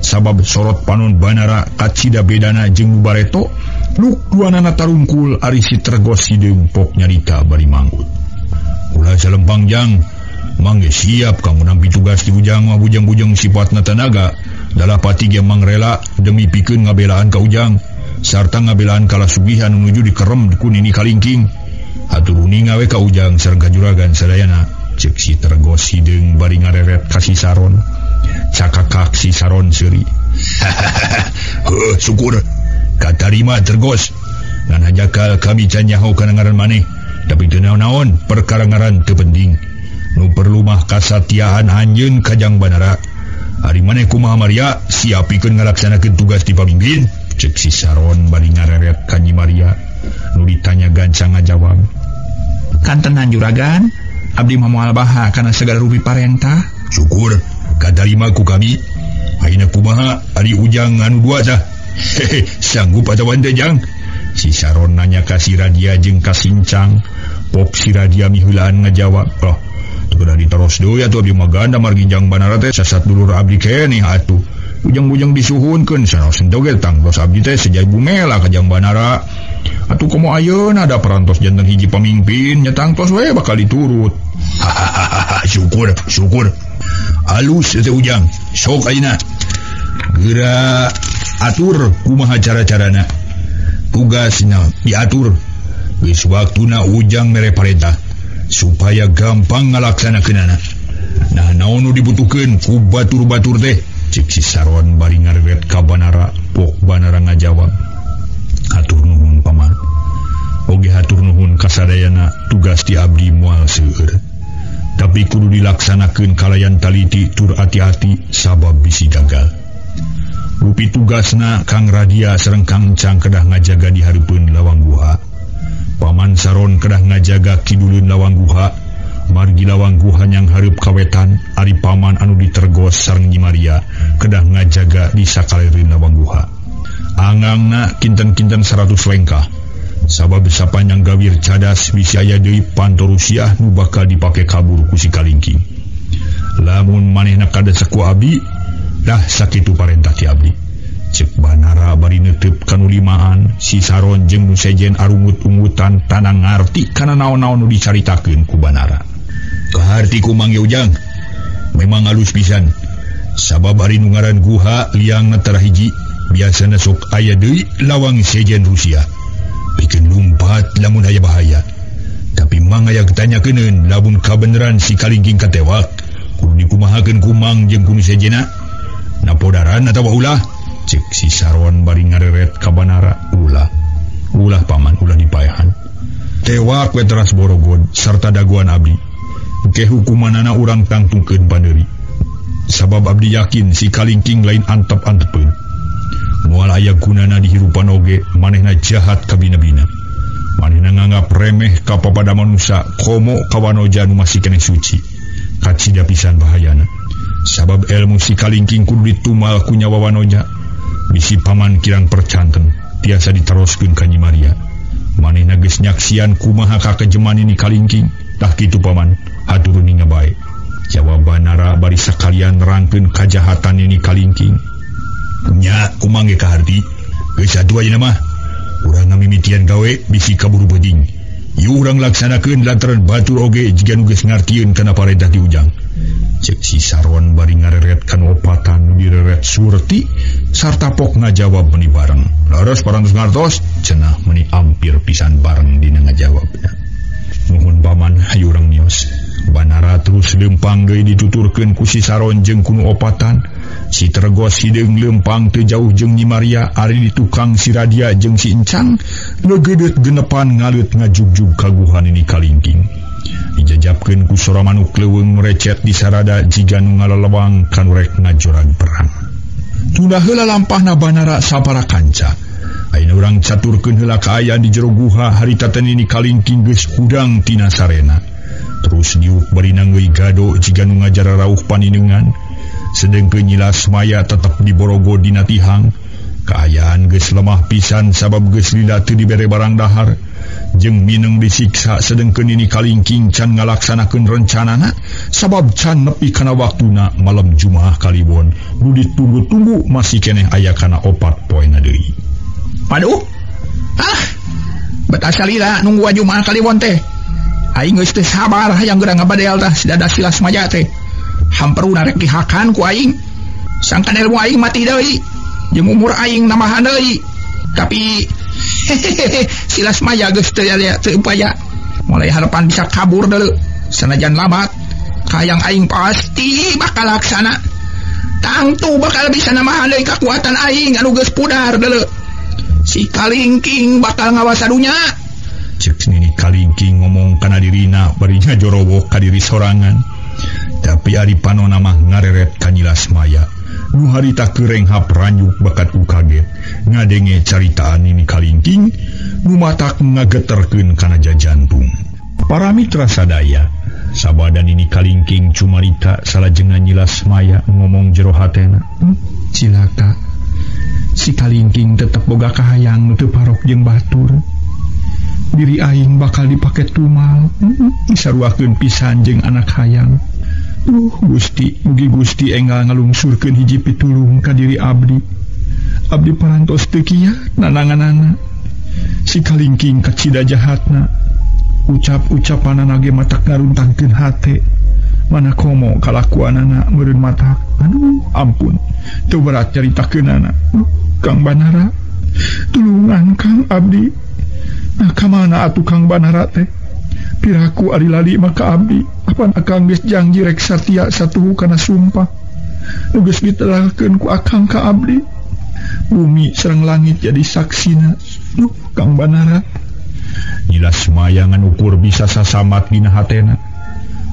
sabab sorot panon Banara kacida bedana jeung Bareto, luk duanana tarungkul ari si Tergos hideung pok nyarita bari manggut. Ulah salempang jang, mangge siap kamu nampi tugas di Ujang mah bujang-bujang sifatna tenaga, dalah pati ge mangrela demi pikeun ngabelaan ka Ujang, sarta ngabelaan kalasugihan menuju dikerem ku nini kalingking. Haturuni ngawe ka Ujang sareng ka juragan sadayana, cek si Tergos hideung bari ngareret ka si Saron. Cakakak si Saron seuri. Syukur katarima Tergos, ngan hajakal kami can nyaho kana ngaran maneh, tapi teu naon-naon perkara ngaran teu penting. Nu perlu mah kasatiaan anjeun Kajang Banara. Ari maneh kumaha Maria siap pikeun ngalaksanakeun tugas di pamimpin, cek si Saron bari ngareret ka Nyi Maria. Nu ditanya gancang ngajawab, Kantenan juragan, abdi mah moal baha kana segala rupi parentah. Syukur katarima ku kami. Ayeuna kumaha ari Ujang anu dua tah? Sanggup atawa teu Jang? Si Saron nanya ka si Radia jeung ka si Encang. Pok si Radia miheulaan ngajawab, "Oh, teu kudu diteros deui atuh abdi mah ganda margi Jang Banara teh sasat dulur abdi keneh atuh. Ujang-ujang disuhunkeun sanaos ento ge tangtos abdi teh sejai bumela ka Jang Banara. Atuh komo ayeuna ada perantos janten hiji pamimpin nya tangtos we bakal diturut." Syukur. Alus teh Ujang. Sok ayeuna geura atur kumaha cara-carana. Tugasna diatur. Geus waktuna Ujang mere parentah supaya gampang ngalaksanakeunana. Nah, naon nu dibutuhkeun ku batur-batur teh? Cek si Saron bari ngareret ka Banara. Pok Banara ngajawab, "Hatur nuhun paman. Oge hatur nuhun kasadayana tugas ti abdi moal seueur. Tapi kudu dilaksanakeun kalayan taliti tur hati-hati sabab bisi gagal." Rupi tugasna Kang Radia sareng Kang Encang kedah ngajaga di hareupeun lawang guha. Paman Saron kedah ngajaga kiduleun lawang guha, margi lawang guha yang hareup kawetan. Ari paman anu di Tergos sareng Nyi Maria kedah ngajaga di sakalereun lawang guha. Angangna kinten-kinten 100 lengkah, sabab sapanjang gawir cadas bisi aya deui pantorusiah nu bakal dipake kabur ku si kalingking. Lamun manehna kada saku abdi, dah sakitu parentah ti abdi. Cek Banara bari neuteup kanu limaan. Si Saron jeung nu sejen arungut-ungutan tanang ngarti kana naon-naon nu dicaritakeun ku Banara. Kaharti ku mangge Ujang, memang alus pisan. Sabab ari nu ngaran guha liangna tara hiji, biasana sok aya deui lawang sejen Rusia. Pikeun lumpat lamun aya bahaya. Tapi mang aya ditanyakeun lamun kabeneran si kalingking katewak, kudu dikumahakeun ku mang jeung ku nu sejena. Napodaran atawa ulah? Cek si Saron bari ngareret ka Banara. Ulah paman, ulah dipaehan. Tewak we teras borogod sarta daguan abdi. Ke hukumanana urang tangtungkeun pandeuri. Sabab abdi yakin si kalingking lain antep-antepeun. Moal aya gunana di hirupan oge, manehna jahat ka bina-bina. Manehna nganggap remeh ka papada manusia, komo kawanoja nu masih keneh suci. Kacida pisan bahayana. Sabab ilmu si kalingking kudu ditumal ku nyawa wanoja. Bisi paman kirang percanten tiasa diteroskeun ka Nyi Maria. Manehna geus nyaksian kumaha kakejeman ini kalingking. Tah kitu paman, hatur ninga bae. Jawab Banara bari sakalian nerangkeun kajahatan ini kalingking. Nya kumangge kaharti, geus atuh ayeuna mah urang ngamimitian gawe bisi kaburu beuding. Ieu urang laksanakeun lantaran batur oge jiga nu geus ngartieun kana parentah di Ujang. Cek si Saron bari ngareret kanu opatan direret Surti sarta pok ngajawab meni bareng. Laras parantos ngartos cenah meni ampir pisan bareng dina ngajawabna. Nuhun paman hayu urang nios. Banara terus lempang deui dituturkeun ku si Saron jeung kunu opatan. Si Tergos hideung lempang teu jauh jeung Nyi Maria ari di tukang si Radia jeung si Encang ngegeudeut genepan ngalut ngajugjug kaguhan ini kalingking. Dijajabkeun ku sora manuk leuweung merecet di sarada jiga nu ngalalewang kanu rek ngajorag perang. Tunda heula lampahna Banara sapara kanca. Ayeuna urang caturkeun heula kaayaan di jero guha harita teh ini kalingking geus hudang tina sarena. Terus diuk bari nanggeui gado jiga nu ngajara rauh paninengan. sedang kenyilas maya tetap di Borogo dina tihang. Kaayaan geus lemah pisan sabab geus lila teu dibere barang dahar, jeung mineng disiksa sedengkeun ini kalingking can ngalaksanakeun rencanana sabab can nepi kana waktuna malam Jumaah Kaliwon nu ditunggu-tunggu masih keneh aya kana 4 poena deui. Paduh, betasa lila nunggu Jumaah Kaliwon teh. Aing geus teu sabar hayang geura ngabadel tah sidada silas maya teh. Hamperuna rek dihakan ku aing. Sangkan ilmu aing mati deui. Jeung umur aing namahan deui. Tapi silas maya geus teu upaya. Mulai harapan bisa kabur deuleu. Sanajan lambat, kayang aing pasti bakal laksana. Tangtu bakal bisa namahan deui kekuatan aing anu geus pudar deuleu. Si kalingking bakal ngawasa dunya. Cek nini kalingking ngomong kana dirina bari ngajorowok ka diri sorangan. Tapi ari panonna mah ngareret ka nyilas maya. Nu harita kerenghap ranyuk bakat ku kaget ngadenge caritaan ini kalingking nu matak ngageterkeun kana jantung. Para mitra sadaya, sabadan ini kalingking cumarita salajengan nyilas maya ngomong jero hatena. Cilaka, si kalingking tetep boga kahayang nu teu parok jeung batur. Diri aing bakal dipake tumal, disaruakeun pisan jeung anak hayang. Gusti, mugi Gusti enggal ngalungsurkeun hiji pitulung ka diri abdi. Abdi parantos teu kieu nananganana. Si kalingking kacida jahatna. Ucap-ucapanana ge matak ngaruntangkeun hate. Mana komo kalakuanana meureun matak. Aduh, ampun. Teu berat caritakeunana. Kang Banara, tulungan Kang abdi. Nah, kamana atuh Kang Banara teh? Piraku ari lali maka abdi. Apan akang geus janji rek satia satuhu kana sumpah. Nu geus ditelahkeun ku akang ka abdi. Bumi sareng langit jadi saksina. Kang Banara. Nyilas maya ngan ukur bisa sasamat dina hatena.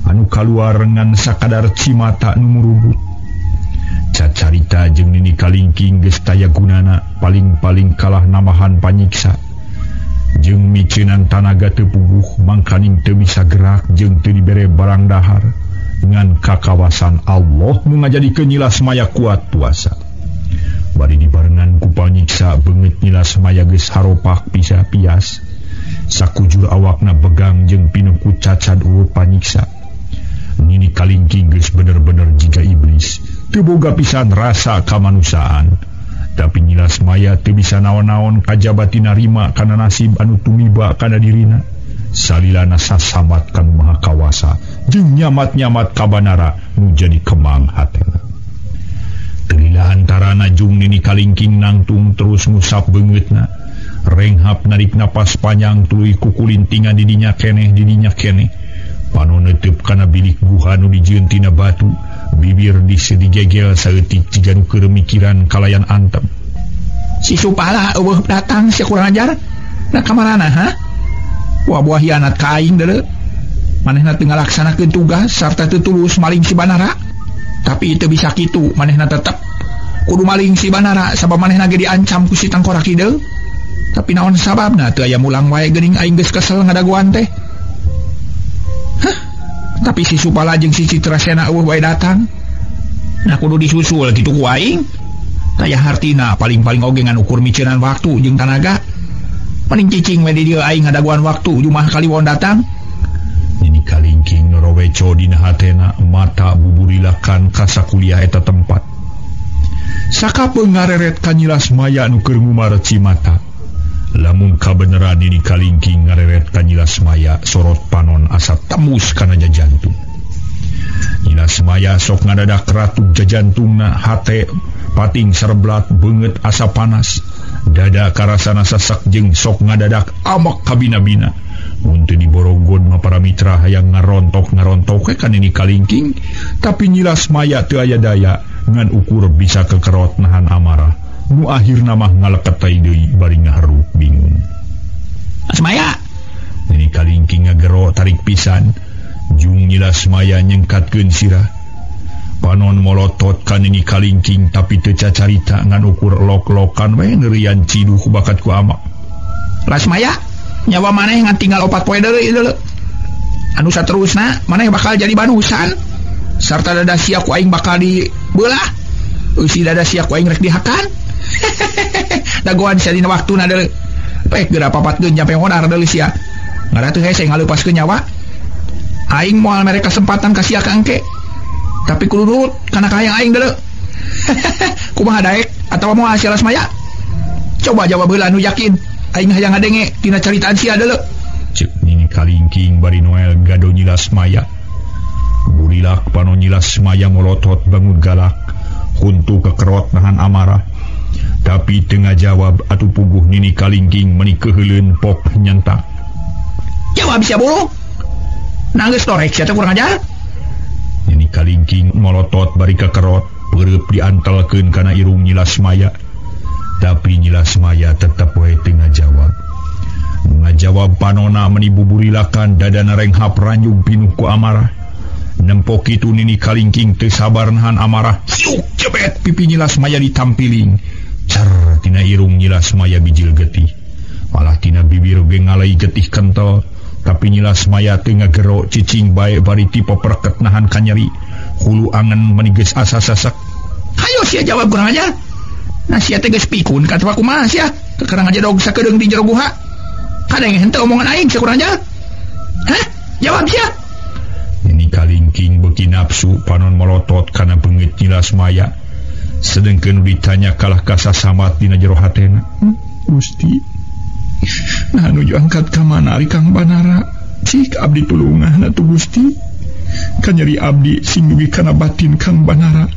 Anu kaluar ngan sakadar cimata nu murubut. Cacarita jeung nini kalingking geus taya gunana paling-paling kalah namahan panyiksa. Jeung micenan tanaga teu puguh mangkaning teu bisa gerak jeung teu dibere barang dahar ngan kakawasan Allah nu ngajadikeun nyilas maya kuat puasa. Bari dibarengan ku panyiksa beungeut nyilas maya geus haropak bisa pias. Sakujur awakna begang jeung pinuku cacad urut panyiksa. Nini kalingking geus bener-bener jiga iblis, teu boga pisan rasa kamanusaan. Tapi nyilas maya teu bisa naon-naon kajabati narima kana nasib anu tumiba kana dirina. Salilana sasamat kanu maha kawasa jeung nyamat-nyamat ka Banara nu jadi kemang hatena. Teulilah antarana jung nini kalingking nangtung terus ngusap beungeutna. Renghap narik napas panjang tuluy kukulintingan didinya keneh. Panon neuteup kana bilik guha nu dijieun tina batu. Bibir disedigegel saeutik jiga nu keur mikiran kalayan antep. Si Supala eueuh datang sia kurang ajar. Na kamarana ha? Buah hianat ka aing deuleu. Manehna teu ngalaksanakeun tugas sarta teu tulus maling si Banara. Tapi teu bisa kitu, manehna tetep kudu maling si Banara sabab manehna ge diancam ku si Tangkorak Kideul. Tapi naon sababna teu aya mulang wae geuning aing geus kesel ngadaguan teh. Tapi si Supala jeung si Citrasena eueuh wae datang. Nah kudu disusul kitu ku aing. Taya hartina paling-paling oge ngan ukur micenan waktu jeung tanaga. Paling cicing we di dieu aing ngadaguan waktu Jumaah Kaliwon datang. Ini kalingking noroweco dina hatena mata buburilakan ka sakuliah eta tempat. Sakapeung ngareret ka nyilas maya nu keur ngumareci mata. Lamun kabeneran ini kalingking ngareret ka nyilas maya sorot panon asa tembus kana jantung. Nyilas maya sok ngadadak ratug jajantungna hate pating sereblat beungeut asa panas. Dada karasana sesek jeung sok ngadadak amak kabina-bina. Mun teu diborogon mah para mitra hayang ngarontok we kana ini kalingking, tapi nyilas maya teu aya daya ngan ukur bisa kekerot nahan amarah. Nu akhirna mah ngaleketei deui bari ngaharuk bingung. Asmaya. Ini kalingking ngagero tarik pisan, jung nyilas maya nyengkatkeun sirah. Panon molotot kan ini kalingking tapi teu cacarita ngan ukur lok-lokan we neurian ciduh bakat ku amak. Lasmaya, nyawa maneh ngan tinggal 4 poe deui. Anu saterusna maneh bakal jadi banusan. sarta dada sia ku aing bakal dibelah. Usi dada sia ku aing rek dihakan. Dagoan sia dina waktuna deuleu. Pek geura papatkeun jampe modar deuleu sia. Ngaratu hese ngaleupaskeun nyawa. Aing moal mere kesempatan ka sia ka engke. Tapi kudu nurut kana kahayang aing deuleu. Kumaha daek atawa moal sia Lasmaya? Coba jawab heula anu yakin. Aing hayang ngadenge tina caritaan sia deuleu. Cek Nini Kalingking bari Noel gado Nyi Lasmaya. Burilak pano Nyi Lasmaya molotot bangun galak huntu kekerot nahan amarah. Tapi tengah jawab atuh puguh Nini Kalingking menikah heuleuan pop nyentak. Jawab sia bulu. Nanggeus torek sia teh kurang ajar. Nini Kalingking molotot bari kekerot peureup diantelkeun kana irung Nyi Lasmaya. Tapi Nyi Lasmaya tetep wae tengah jawab. Ngajawab panona menibu burilakan dadana renghap ranjung pinuh ku amarah. Nempok itu Nini Kalingking teu sabar nahan amarah. Siuk jebet pipi Nyi Lasmaya ditampiling. Car tina irung Nyi Lasmaya bijil getih. Malah tina bibir ge ngalai getih kentel. Tapi Nyi Lasmaya teu ngagero cicing bae bari tipe perket nahan kanyeri. Hulu angen menigeus asa sesek. Hayo sia jawab kurang aja. Nah sia teh geus pikun kata kumaha sia. Kekerang aja dog sakedeung di jero guha. Kadang henteu omongan aing sia kurang aja. Hah? Jawab sia. Nini Kalingking beuki nafsu panon molotot kana beungeut Nyi Lasmaya. Sedengkeun ditanya kalah kasasamat dina jero hatena. Gusti. Nah nuju angkat ka mana ari Kang Banara? Cik abdi tulungan atuh Gusti. Kanyeri abdi sing dugi kana batin Kang Banara.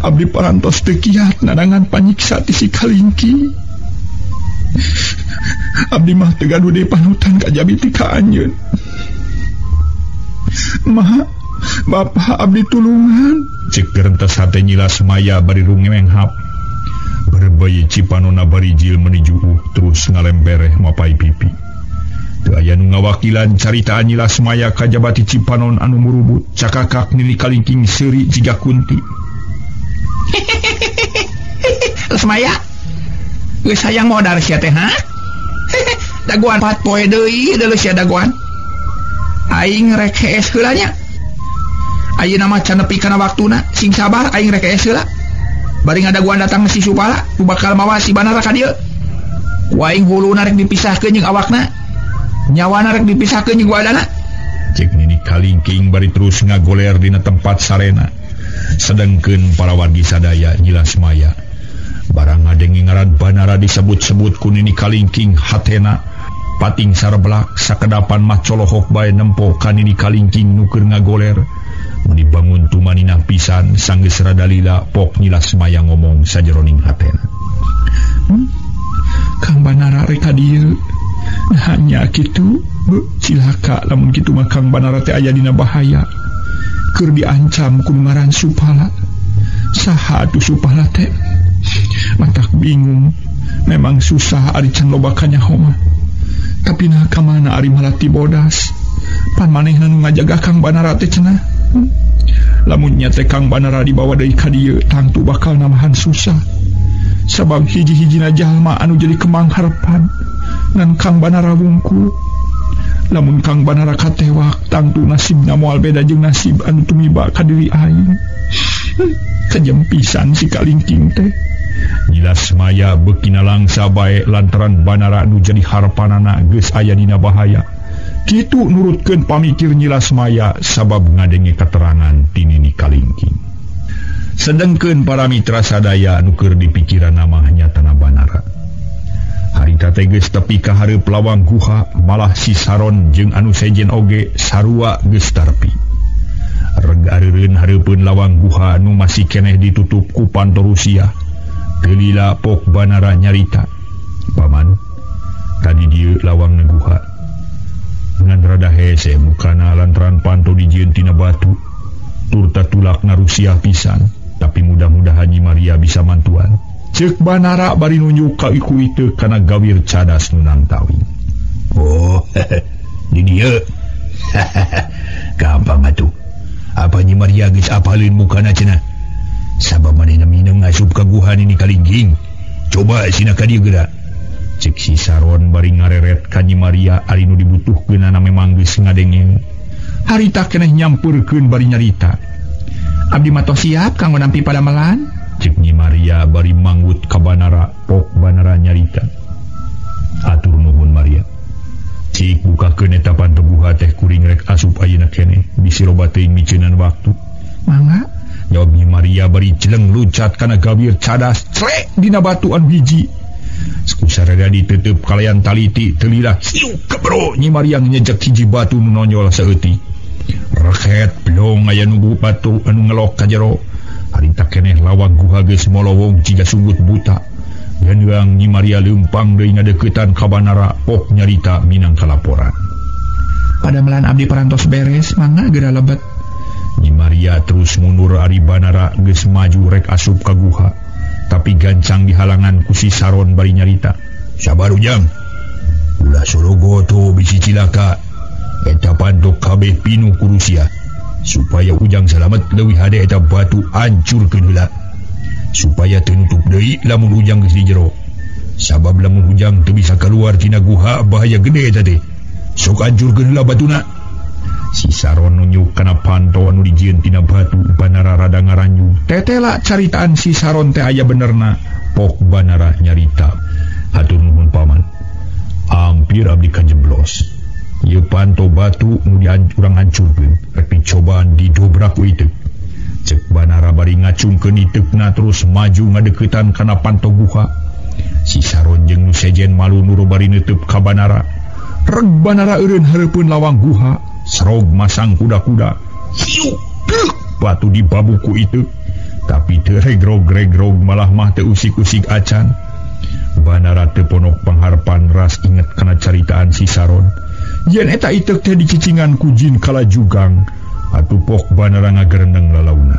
Abdi parantos teu kiat nadangan panyiksa ti si Kalingking. Abdi mah teu gaduh deui panutan ka jabi ti ka anjeun. Mah, Bapak abdi tulungan. Cek gerentes hate Nyi Lasmaya bari rungenghap. Berbayi cipanona bari jil menuju terus ngalembereh mapai pipi. Teu aya nu ngawakilan caritaan Nyi Lasmaya ka jabati cipanon anu murubut. Cakakak Nini Kalingking seuri jiga Kunti. Lasmaya, geus hayang modar sia teh ha? Dagoan 4 poe deui deuleu sia dagoan. Aing rek hees heula nya. Ayeuna mah can nepi kana waktuna, sing sabar aing rek hees heula. Bari ngadaguan datang si Supala, tu bakal mawa si Banara ka dieu. Ku aing huluna rek dipisahkeun jeung awakna. Nyawana rek dipisahkeun jeung wadana. Cek Nini Kalingking bari terus ngagoler dina tempat sarena. Sedengkeun para wargi sadaya Nyi Lasmaya barang ngadengi ngaran Banara disebut-sebut ku Nini Kalingking hatena pating sareblak sakedapan mah colohok bae nempo ka Nini Kalingking nu keur ngagoler. Mun dibangun tumaninah pisan sanggeus rada lila pok Nyi Lasmaya ngomong sajeroning hatena. Kang Banara rek ka dieu. Hanya kitu, cilaka lamun kitu mah Kang Banara teh aya dina bahaya. Keur diancam ku ngaran Supala. Saha atuh Supala teh? Matak bingung. Memang susah ari can loba kanyaho mah. Tapi nah ka mana ari malati bodas. Pan manehna nu ngajaga Kang Banara teh cenah. Lamun nya teh Kang Banara dibawa deui ka dieu tangtu bakal namahan susah. Sabab hiji-hijina jalma anu jadi kemang harepan ngan Kang Banara wungkul. Lamun Kang Banara katewak tangtu nasibna moal beda jeung nasib anu tumiba ka diri aing. Kajem pisan si Kalingking teh. Nyi Lasmaya beuki nalangsa bae lantaran Banara nu jadi harepanana geus aya dina bahaya. Kitu nurutkeun pamikir Nyi Lasmaya sabab ngadenge keterangan ti Nini Kalingking. Sedengkeun para mitra sadaya anu keur dipikiran nama nyatana Banara. Harita teh geus tepi ka hareup lawang guha, malah si Saron jeung anu sejen oge sarua geus tarpi. Reg areureun hareupeun lawang guha nu masih keneh ditutup ku pantorusia. Teu lila pok Banara nyarita. Paman, tadi dieu lawang guha. Ngan rada hese mukana lantaran panto dijieun tina batu. Turta tulak narusiah pisan, tapi mudah-mudahan Nyi Maria bisa mantuan. Cek Banara bari nunjuk ka iku itu kana gawir cadas nu nangtawi. Oh, di dieu. Gampang atuh. Apa Nyi Maria geus apaleun mukana cenah? Sabab manehna mineng ngasup ka guha Nini Kalingking. Coba sina ka dieu geura. Cek si Saron bari ngareret ka Nyi Maria ari nu dibutuhkeunana memang geus ngadenge. Harita keneh nyampeurkeun bari nyarita. Abdi matos siap kanggo nampi padamelan. Cek Nyi Maria bari manggut ka Banara. Pok Banara nyarita. Atur nuhun Maria. Cik bukakeun eta pantoguha teh kuring rek asup ayeuna keneh bisi loba teuing miceunaan waktu. Mangga. Jawab Nyi Maria bari celeng luncat kana gawir cadas crek dina batu anu hiji. Sakusarada diteuteub kalayan taliti teulilah siuk kebro Nyi Maria nyejek hiji batu nu nonjol saeutik. Reket blong aya nu batu anu ngelok ka jero. Harita keneh lawak guha geus molowong jiga sunggut buta. Yang Nyi Maria leumpang deui ngadeuketan ka Banara. Pok nyarita minangka laporan. Padamelan abdi parantos beres mangga geura lebet. Nyi Maria terus mundur ari Banara geus maju rek asup ka guha. Tapi gancang dihalangan ku si Saron bari nyarita. Sabar Ujang. Ulah Sorogoto bisi cilaka. Eta pantok kabeh pinuh ku Rusia. Supaya Ujang selamat leuwih hade eta batu hancurkeun heula. Supaya tenutup deui lamun Ujang geus di jero. Sabab lamun Ujang teu bisa keluar tina guha bahaya gede eta teh. Sok hancurkeun heula batuna. Si Saron nunjuk kana panto anu dijieun tina batu. Banara rada ngaranju. Tetela caritaan si Saron teh aya benerna. Pok Banara nyarita. Hatur nuhun paman. Hampir abdi kajeblos. Ieu panto batu nu urang hancurkeun rek dicobaan didobrak ku iteuk. Cek Banara bari ngacungkeun iteukna terus maju ngadeuketan kana panto guha. Si Saron jeung nu sejen malu nuru bari neuteub ka Banara. Reg Banara eureun hareupeun lawang guha. Serog masang kuda-kuda. Hiuk batu di babuku itu. Tapi teu regrog-regrog malah mah teu usik-usik acan. Banara teu ponok pangharpan ras inget kana caritaan si Saron. Yen eta iteuk teh dicicingan ku jin Kalajugang. Atuh Pok Banara ngagerendeng lalauna.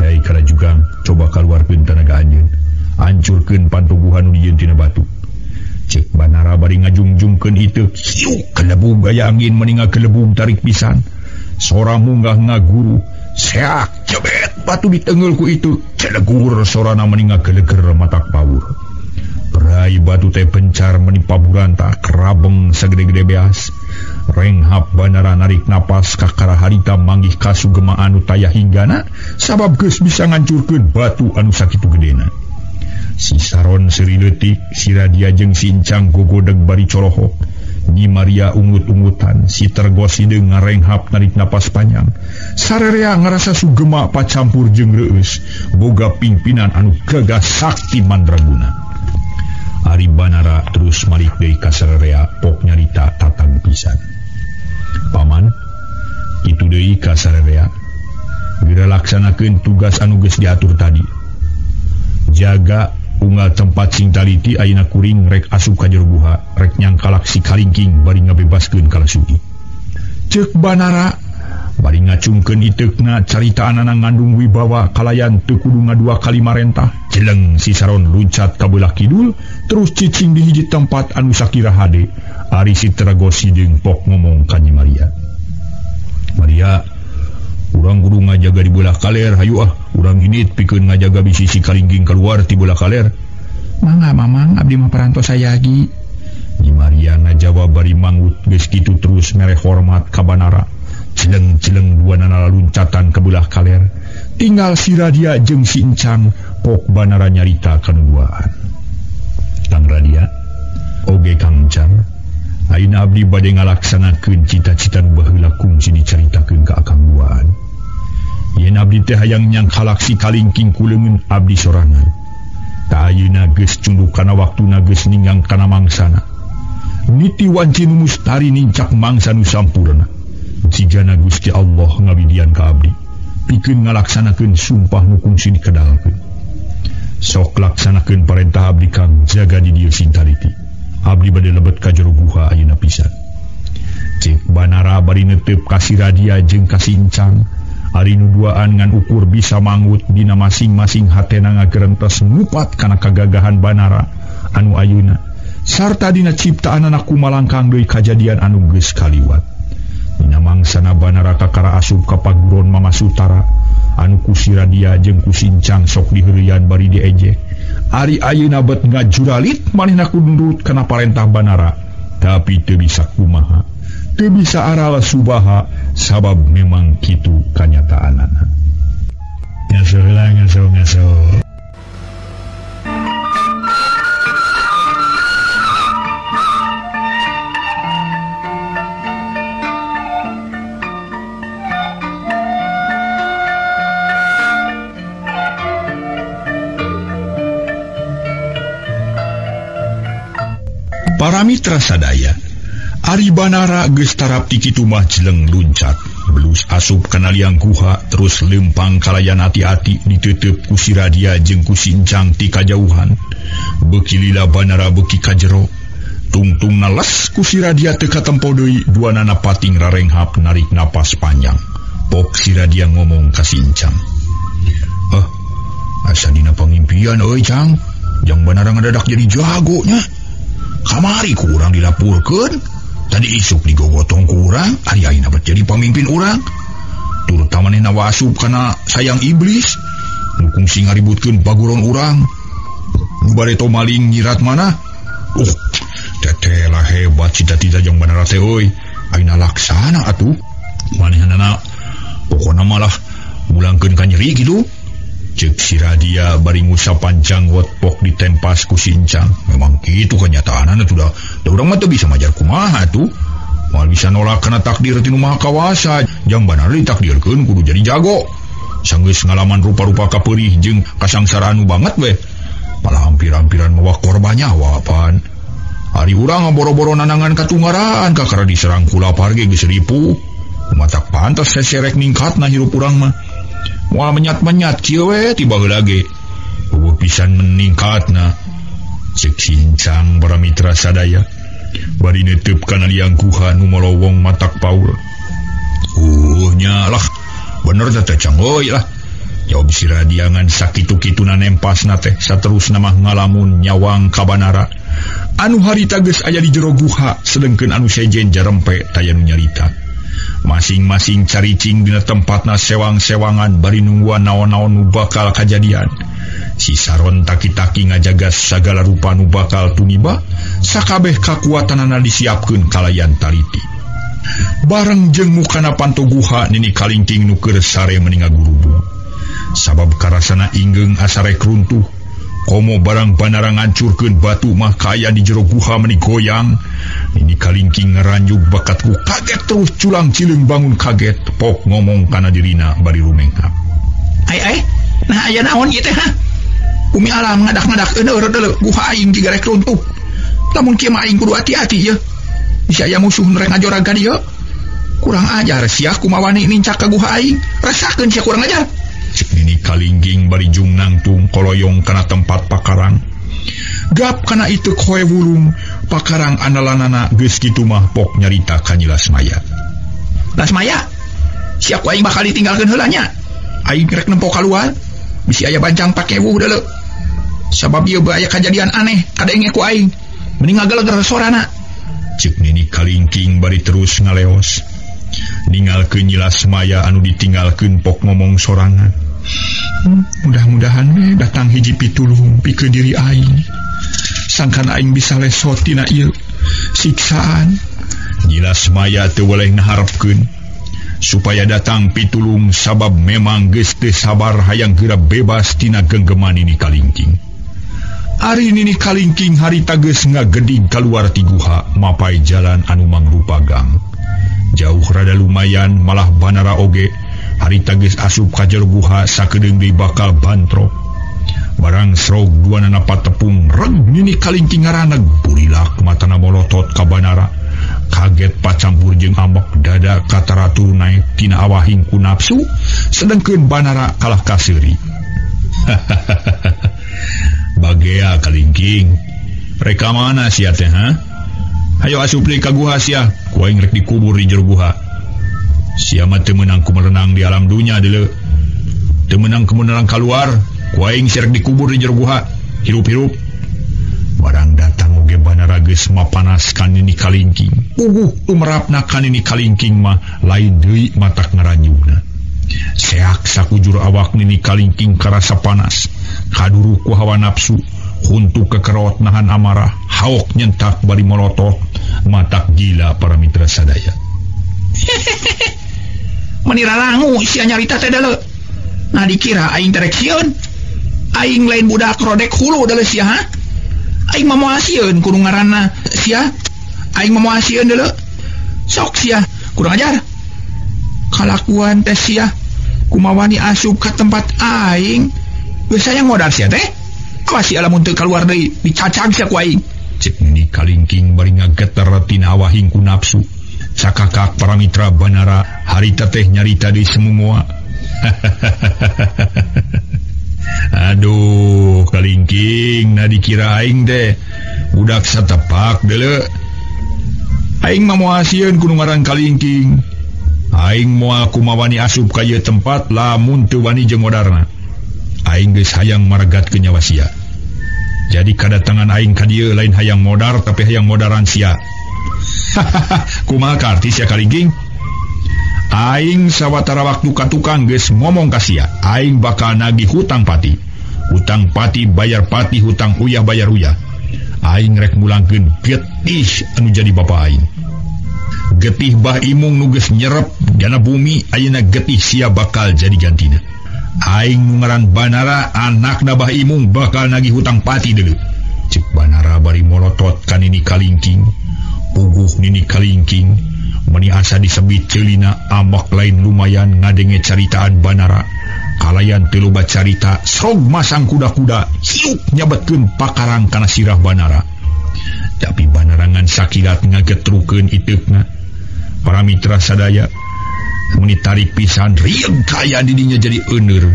Hei Kalajugang, coba kaluarkeun tenaga anjeun. Hancurkeun pantoguhan nu dijieun tina batu. Cek Banara bari ngajungjungkeun iteuk. Hiuk kelebung gaya angin meninga kelebung tarik pisan. Sora munggah ngaguru. Seak jebet batu ditengeul ku itu. Celegur sorana meninga geleger matak pawur. Berai batu teh pencar menimpa buranta kerabeng segede-gede beas. Renghap Banara narik napas kakara harita manggih kasugema anu tayah hinggana. Sabab geus bisa ngancurkeun batu anu sakitu gedena. Si Saron seri leutik, si Radia jeung si Encang gogodeg bari colohok. Nyi Maria ungut-ungutan, si Tergos hideung ngarenghap narik napas panjang. Sarerea ngarasa sugema pacampur jeung reueus, boga pingpinan anu gagah sakti mandraguna. Ari Banara terus malik deui ka sarerea. Pok nyarita tatang pisan. Paman, kitu deui ka sarerea. Geura laksanakeun tugas anu geus diatur tadi. Jaga unggal tempat sing taliti ayeuna kuring rek asup ka jero guha, rek nyangkalak si Kalingking bari ngabebaskeun Kalasugi. Ceuk Banara bari ngacungkeun iteukna caritaanana ngandung wibawa kalayan teu kudu ngadua kali marentah. Jeleng si Saron luncat ka beulah kidul terus cicing di hiji tempat anu sakira hade. Ari si Tergos hideung Pok ngomong ka Nyi Maria. Maria, urang kudu ngajaga di beulah kaler, hayu ah. Urang hinit pikeun ngajaga bisi si Kalingking keluar ti beulah kaler. Mangga mamang, abdi mah parantos sayagi. Nyi Maria ngajawab bari manggut geus kitu terus mere hormat ka Banara. Celeng-celeng duanana luncatan ke beulah kaler. Tinggal si Radia jeung si Encang. Pok Banara nyarita kanuduaan. Kang Radia, oge Kang Encang, ayeuna abdi bade ngalaksanakeun cita-cita nu baheula kungsi dicaritakeun ka akang duaan. Yen abdi teh hayang nyangkalak si Kalingking kuleungeun abdi sorangan. Ta ayeuna geus cunduk kana waktuna geus ninggang kana mangsana. Niti wanci nu mustari nincak mangsa nu sampurna. Jigana Gusti Allah ngawidian ka abdi, pikeun ngalaksanakeun sumpah nu kungsi dikedalkeun. Sok laksanakeun parentah abdi Kang, jaga di dieu sing taliti. Abdi bade lebet ka jero guha ayeuna pisan. Cek Banara bari neuteub ka si Radia jeung ka si Encang. Ari nu duaan ngan ukur bisa manggut dina masing-masing hatena ngagerentes ngupat kana kagagahan Banara anu ayeuna sarta dina ciptaanana kumalangkang deui kajadian anu geus kaliwat. Dina mangsana Banara kakara asup ka paguron Mama Sutara anu ku si Radia jeung ku si Encang sok diheureuyan bari diejek. Ari ayeuna bet ngajuralit manehna kudu nurut kana parentah Banara, tapi teu bisa kumaha. Teu bisa aral subaha sabab memang kitu kanyataanana. ngaso. Para mitra sadaya, Ari Banara geus tarap ti kitu mah jeleng luncat, belus asup kana liang guha terus lempang kalayan hati-hati diteuteup ku si Radia jeung ku si Encang ti kajauhan. Beuki lila Banara beuki ka jero, tungtungna les ku si Radia teu katempo deui, duanana pating rarenghap narik napas panjang. Pok si Radia ngomong ka si Encang, asa dina pangimpian euy Cang, jang Banara ngadadak jadi jagonya. Kamari kurang dilapurkeun, tadi isuk digogotong kurang, ari ayeuna bet jadi pamimpin urang. Terutama manehna wasup kana sayang iblis, nu kungsi ngaributkeun baguron urang. Nu bareto maling nyirat mana? Teteh lah hebat cita-cita jeung Banara teh euy. Ayeuna laksana atuh. Manehanana pokona malah mulangkeun ka nyeri kitu. Cek si Radia bari ngusapan janggot pok ditempas ku si Encang. Memang gitu kenyataanana tuh da urang mah teu bisa majar kumaha tuh. Moal bisa nolak kana takdir ti Nu Maha Kawasa, jang Banara ditakdirkeun kudu jadi jago. Sanggeus ngalaman rupa-rupa kapeurih jeung kasangsaraan nu banget we. Malah hampir-hampiran mawa korban nyawa pan. Ari urang boro-boro nanangan katunggaran kakara diserang ku lapar ge geus ripuh. Matak pantes seserek ningkatna hirup urang mah. Moal menyat-menyat kieu we tiba heula ge. Eueuh pisan meningkatna. Cek si Encang para mitra sadaya. Bari netep kana liang guha nu molowong matak paur. Nyalah. Bener teh Cang euy lah. Jawab si Radia ngan sakitu-kituna nempasna teh saterusna mah ngalamun nyawang ka Banara. Anu harita geus aya di jero guha, sedengkeun anu sejen jarempe taya nu nyarita. Masing-masing caricing dina tempatna sewang-sewangan bari nungguan naon-naon nu bakal kajadian. Si Saron taki-taki ngajagas sagala rupa nu bakal tumiba, sakabeh kakuatanana disiapkeun kalayan taliti. Bareng jeung mukana panto guha nini kalingking nu keur sare meninga gurubung. Sabab karasana inggeung asarek runtuh, komo barang Banara ngancurkeun batu mah kaya di jero guha meni goyang. Ini kalingking ngeranjuk bakatku kaget terus culang cileung bangun kaget, pok ngomong kana dirina bari rumenghap. Nah aya naon ieu teh ha? Umi alam ngadak-ngadak euneuh guha aing jiga rek runtuh. Lamun kieu mah aing kudu hati-hati ya. Bisa aya musuh rek ngajoran ka dieu. Kurang ajar sia kumaha wani nincak ka guha aing. Rasakeun sia kurang ajar. Cek nini kalingking bari jung nangtung koloyong kana tempat pakarang. Gap kana itu koe wulung pakarang analanana geus kitu mah pok nyarita ka Nyi Lasmaya. Lasmaya, sia ku aing bakal ditinggalkeun heula nya. Aing rek nempo kaluar, bisi aya bancang pakewuh deuleu. Sabab ieu aya kajadian aneh kadenge ku aing. Mending ngageleger sorana. Cek nini kalingking bari terus ngaleos. Ninggalkeun Nyi Lasmaya anu ditinggalkeun pok ngomong sorangan. Mudah-mudahan we datang hiji pitulung pikeun diri aing. Sangkan aing bisa lesot tina ieu siksaan. Nyi Lasmaya teu weleh ngaharepkeun supaya datang pitulung sabab memang geus teu sabar hayang geura bebas tina genggeman nini kalingking. Ari nini kalingking harita geus ngageding kaluar ti guha mapai jalan anu mangrupa gang. Jauh rada lumayan malah Banara oge harita geus asup ka jero guha sakedeung deui bakal bantrok. Barang srog duanana patepung reg nini kalingking ngaraneg burilak matana molotot ka Banara. Kaget pacampur jeung ambek dada kataratur naik tina awahing ku nafsu, sedengkeun Banara kalah kaseuri. Bagea kalingking, reka mana sia teh ha? Hayo asup deui ka guha sia, ku aing rek dikubur di jero guha. Sia mah teu meunang kumerenang di alam dunya deuleu. Teu meunang kumerenang kaluar, ku aing sia rek dikubur di jero guha, hirup-hirup. Barang datang oge Banara geus mapanaskan nini kalingking. Umerapna ka nini kalingking mah lain deui matak ngaranjugna. Seak sakujur awak nini kalingking karasa panas, kaduru ku hawa nafsu, huntu kekerot nahan amarah, haok nyentak bari molotot, matak gila para mitra sadaya. Menira langu sia nyarita teh deuleu. Nah dikira aing tereksiun. Aing lain budak rodek hulu dulu sia ha. Aing mau asieun kudu ngaranna sia. Aing mau asieun dulu. Sok sia, kurang ajar. Kalakuan teh sia kumawani asup ke tempat aing. Biasanya modal sia teh. Awas sia lamun teu kaluar deui dicacang sia ku aing. Cek Nini Kalingking bari ngageter tina awahing ku nafsu. Sakakak para mitra Banara harita teh nyarita deui semua. Aduh Kalingking, na dikira aing teh budak satepak deuleu. Aing mah moal asieun kudu ngaran Kalingking. Aing moal kumawani asup ka ieu tempat lamun teu wani jeung modarna. Aing geus hayang maragat ke nyawa sia. Jadi kedatangan aing ka dieu lain hayang modar tapi hayang modaran sia. Kumaha karti sia Kalingking? Aing sawatara waktu ka tukang geus ngomong ka sia, aing bakal nagih hutang pati. Hutang pati bayar pati, hutang uyah bayar uyah. Aing rek mulangkeun getih anu jadi bapa aing. Getih bah imung nu geus nyerep dana bumi, ayeuna getih sia bakal jadi gantina. Aing nu ngaran Banara, anakna bah imung bakal nagih hutang pati deuleu. Cek Banara bari molotot ka Nini Kalingking. Puguh Nini Kalingking meni asa disebit ceulina amak lain lumayan ngadenge caritaan Banara. Kalayan teu loba carita srog masang kuda-kuda hiup nyabetkeun pakarang kana sirah Banara. Tapi Banara ngan sakilat ngagetrukeun iteukna. Para mitra sadaya meni tarik pisan rieng kaya didinya jadi euneur.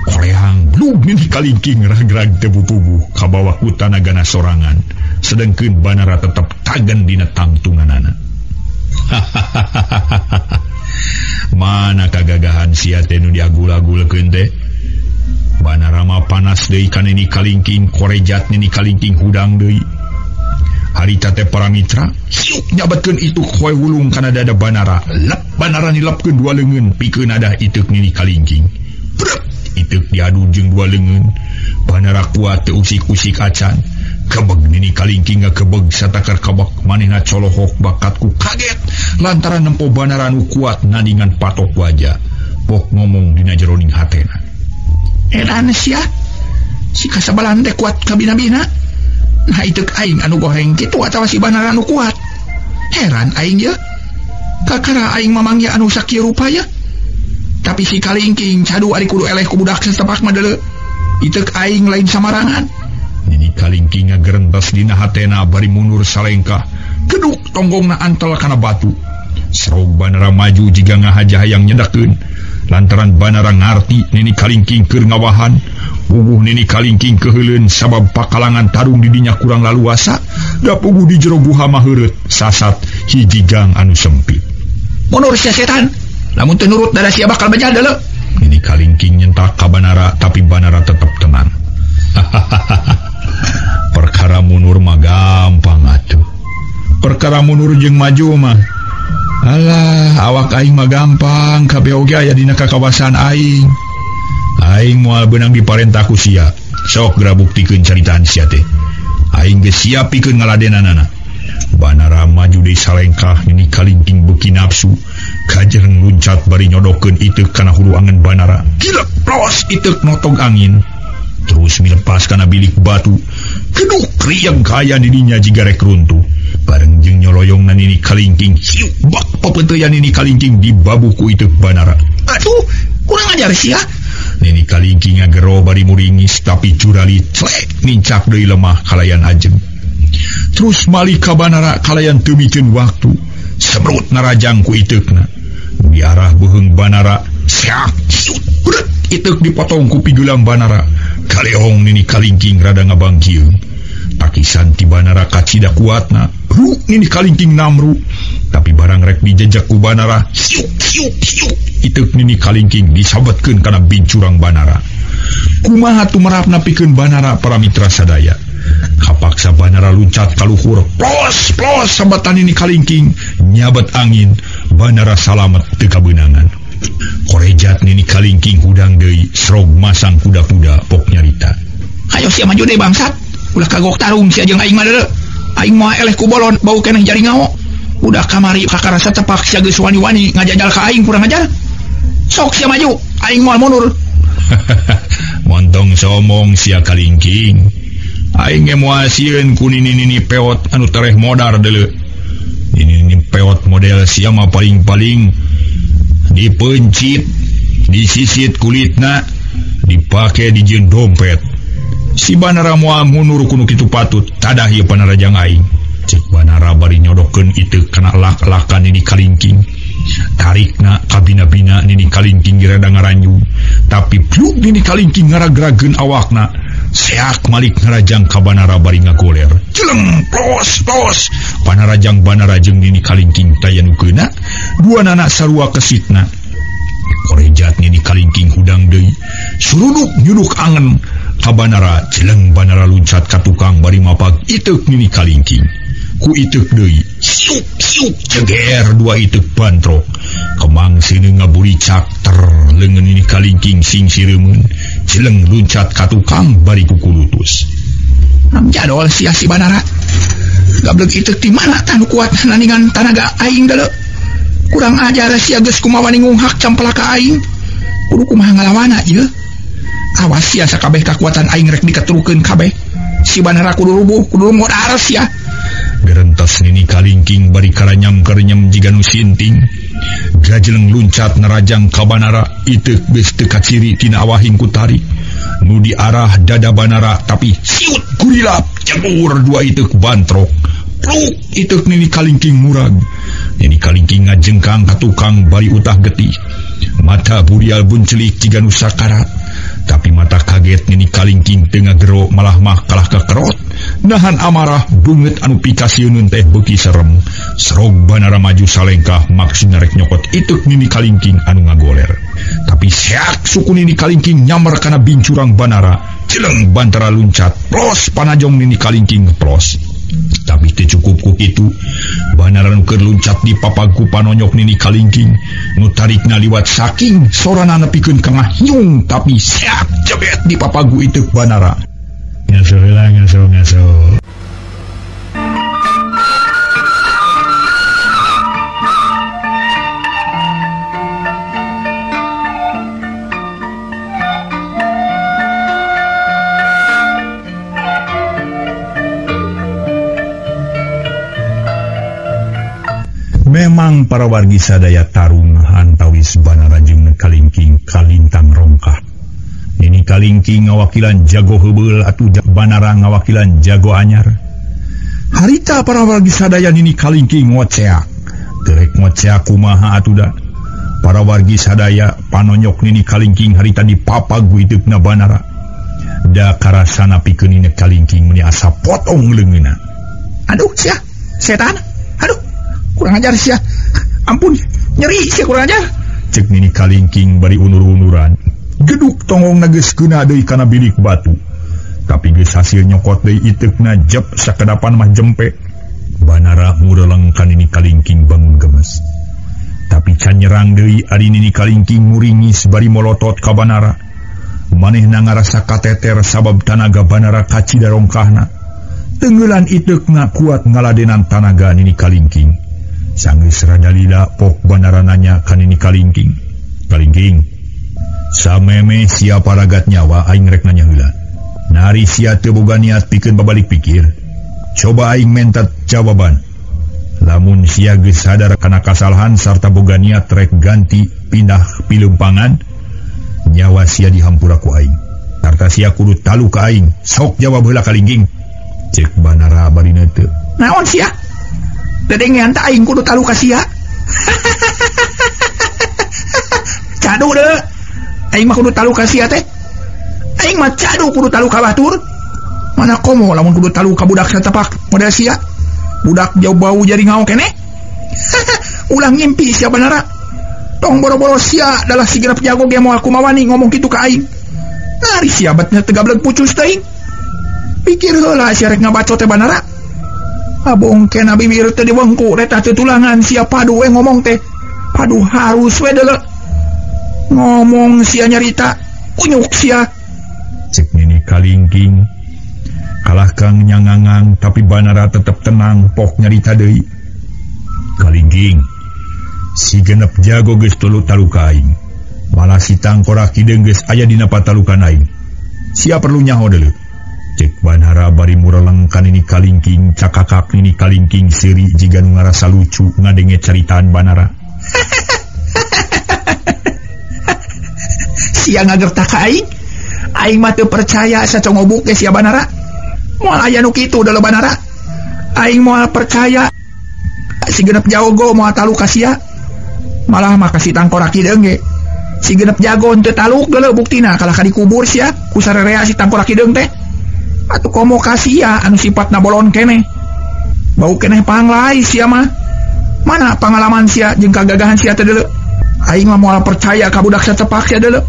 Koreang blug Nini Kalingking ragrag teu pupuh ka bawah ku tanagana sorangan. Sedengkeun Banara tetep tagen dina tangtunganana. Mana kagagahan sia teh nu diagul-agulkeun teh. Banara mah panas deui ka Nini Kalingking, korejat Nini Kalingking hudang deui. Harita teh para mitra hiup nyabetkeun itu koe wulung kana dada Banara. Lep Banara nilepkeun dua leungeun pikeun adah iteuk Nini Kalingking. Brep iteuk diadu jeung dua leungeun. Banara kuat teu usik-usik acan. Kebeg Nini Kalingking ngakebeg satakar kebeg manehna colohok bakatku kaget lantaran nempo Banara nu kuat nandingan patok wajah. Pok ngomong dina jeroning hatena. Edan sia si kasabalan teh kuat kabina-bina. Nah iteuk aing anu goreng kitu atawa si Banara anu kuat. Heran aing ye. Kakara aing mamangnya anu sakieu rupa ye. Tapi si Kalingking cadu ari kudu eleh ku budak satepak mah deuleu. Iteuk aing lain samarangan. Nini Kalingking ngagerentos dina hatena bari mundur salengkah. Geduk tonggongna antel kana batu. Srog Banara maju jiga ngahaja hayang nyedakeun. Lantaran Banara ngarti Nini Kalingking keur ngawahan. Puguh Nini Kalingking keheuleun sabab pakalangan tarung di dinya kurang laluasa. Da puguh di jero guha mah heureut sasat hiji gang anu sempit. Mundur sia setan. Lamun teu nurut dada sia bakal bejal deuleu. Nini Kalingking nyentak ka Banara tapi Banara tetep tenang. Perkara mundur mah gampang atuh. Perkara mundur jeung maju mah alah awak aing mah gampang kabeh oge aya dina kakawasan aing. Aing moal beunang diparentah ku sia. Sok geura buktikeun caritaan sia teh. Aing geus siap pikeun ngaladenanana. Banara maju deui salengkah. Nini Kalingking beuki nafsu kajereng luncat bari nyodokeun iteuk kana hulu angen Banara. Gilek plos iteuk notog angin. Terus milepas kana bilik batu. Keduk riang kaya didinya jiga rek runtuh. Bareng jeung nyoloyong na Nini Kalingking hiup bak pepeuteyan Nini Kalingking di babuku iteuk Banara. Aduh, kurang ajar sia. Nini Kalingking ngagero bari muringis tapi curali clek nincak deui lemah kalayan ajeng. Terus malih ka Banara kalayan teu mikeun waktu. Sebrut narajang ku iteukna. Di arah beuheung Banara sak hiut beureut iteuk dipotong ku pigulang Banara. Kaleong Nini Kalingking rada ngabangkieun. Takisan ti Banara kacida kuatna. Nini Kalingking namru. Tapi barang rek dijejak ku Banara hiuk hiuk hiuk. Iteuk Nini Kalingking disabetkeun kana bincurang Banara. Kumaha tumerapna pikeun Banara para mitra sadaya. Kapaksa Banara luncat ka luhur. Plos plos sabatan Nini Kalingking nyabet angin. Banara salamet teu kabeunangan. Korejat Nini Kalingking hudang deui srog masang kuda-kuda pok nyarita. Hayo sia maju deui bangsat. Ulah kagok tarung sia jeung aing mah deuleu. Aing moal eleh ku bolon bau keneh jari ngao. Udah kamari kakara satepak sia geus wani-wani ngajajal ka aing kurang ajar. Sok sia maju, aing moal mundur. montong somong sia kalingking aing emosieun ku nini peot anu tereh modar deuleu. Ini peot model sia mah paling-paling dipencit, disisit kulitna, dipake dijieun dompet. Si Banara moal mundur kuno kitu patut, tadah ieu panarajang aing. Cek Banara bari nyodokeun iteu kana lak-lakan ini kalingking. Tarikna kabina-bina nini kalingking rada ngaranjung, tapi pluk nini kalingking ngarag-rageun awakna. Seak malik ngarajang ka Banara bari ngagoler. Celeng plos. Panarajang Banara jeung nini kalingking tayanukeuna, dua anak sarua kesitna. Korejat nini kalingking hudang deui, suruduk nyuduk angen ka Banara. Celeng Banara luncat ka tukang bari mapag iteuk nini kalingking. Ku itek deui siup ceger dua itek bantrok kemang sini ngabulicak leungeun ini kalingking sing sireumeun jeleng luncat ka tukang bari kukulutus. Jadol sia si Banara gablek itek di mana tanu kuat naningan tanaga aing deuleu. Kurang ajar sia geus kumaha ningunghak campelaka aing. Kudu kumaha ngalawana ieu. Awas sia sakabeh kakuatan aing rek diketurukeun kabeh. Si Banara kudu rubuh, kudu modar sia. Gerentas nini kalingking bari karanyam-karanyam jiga nu sinting. Gajeleng luncat nerajang ka Banara iteuk geus teu kaciri tina awahing kutari. Nu di arah dada Banara tapi siut gurilap cegur dua iteuk bantrok. Pluk iteuk nini kalingking murag. Nini kalingking ngajengkang ka tukang bari utah getih. Mata burial buncelik jiga nu sakarat. Tapi mata kaget nini kalingking teu ngagero malah mah kalah kekerot. Nahan amarah beungeut anu pikasieun teh beuki serem. Serog Banara maju salengkah maksudna rek nyokot iteuk nini kalingking anu ngagoler. Tapi seak suku nini kalingking nyamar kana bincurang Banara. Celeng Bantara luncat plos panajong nini kalingking plos. Tapi teu cukup ku kitu, Banara nu keur luncat di papagu panonyok nini kalingking, nu tarikna liwat saking sorana nepikeun ka ngahiung tapi seak jebet di papagu iteuk Banara. Ngaso. Memang para wargi sadaya tarung antawis Banara jeung kalingking kalintang rongkah. Nini kalingking ngawakilan jago heubeul atuh Banara ngawakilan jago anyar. Harita para wargi sadaya nini kalingking ngoceak. Terek ngoceak kumaha atuh da. Para wargi sadaya panonyok nini kalingking harita dipapagu iteukna Banara. Da karasana pikeun nini kalingking meni asa potong leungeunna. Aduh sia, setan. Aduh. Kurang ajar sia. Ampun, nyeri sia kurang ajar. Cek nini kalingking bari unur-unuran. Geduk tongong geus keuna deui kana bilik batu. Tapi geus hasil nyokot deui iteukna jep sakedapan mah jempe. Banara mureleng ka nini kalingking bangun gemes. Tapi can nyerang deui ari nini kalingking muringis bari molotot ka Banara. Manehna ngarasa kateter sabab tanaga Banara kacida rongkahna. Tenggelan iteukna kuat ngaladenan tanaga nini kalingking. Sanggeus rada lila pok Banara nanya ka nini kalingking. Kalingking, sameme siapa ragat nyawa aing rek nanya heula. Nari sia teu boga niat pikeun babalik pikir. Coba aing mentat jawaban. Lamun sia geus sadar kana kasalahan sarta boga niat rek ganti pindah pilumpangan, nyawa sia dihampura ku aing. Sarta sia kudu talu ka aing. Sok jawab heula kalingking. Cek Banara bari neuteu. Naon sia? Dedengean ta aing kudu talu ka sia. Cadu deh. Aing mah kudu talu ka sia teh. Aing mah cadu kudu talu ka batur. Mana komo lamun kudu talu ka budak satepak model sia. Budak jauh bau jadi ngau kene. Ulang ngimpi sia Banara. Tong boro-boro sia adalah si gerap jago ge moal kumawani ngomong kitu ka aing. Nari sia batnya tegablek pucus teh. Pikir heula sia rek ngabacot teh Banara. Abong kena bibir teh diwengku eta teh tulangan sia padu we ngomong teh. Padu harus we deuleu. Ngomong sia nyarita unyuk sia. Cek nini kalingking kalah kang nyangangang tapi Banara tetep tenang pok nyarita deui. Kalingking, si genep jago geus tuluy talu ka aing. malah si tangkorak kideung geus aya dina patalukan aing. Sia perlu nyaho deuleu. Cek Banara bari mureleng ka Nini Kalingking, cakakak Nini Kalingking seuri jiga nu ngarasa lucu ngadenge caritaan Banara. Sia ngagertak ka aing. Aing mah teu percaya sacongobuk ge sia Banara. Moal aya nu kitu deuleu Banara. Aing moal percaya si genep jago moal taluk ka sia. Malah mah kasih tangkorak kideung ge. Si genep jago teu taluk geuleuh buktina kalah ka dikubur sia ku sarerea si tangkorak kideung teh. Atuh komo ka sia anu sifatna bolon keneh. Bau keneh panglai sia mah. Mana pengalaman sia jeung kagagahan sia teh deuleu. Aing mah moal percaya ka budak satepak sia deuleu.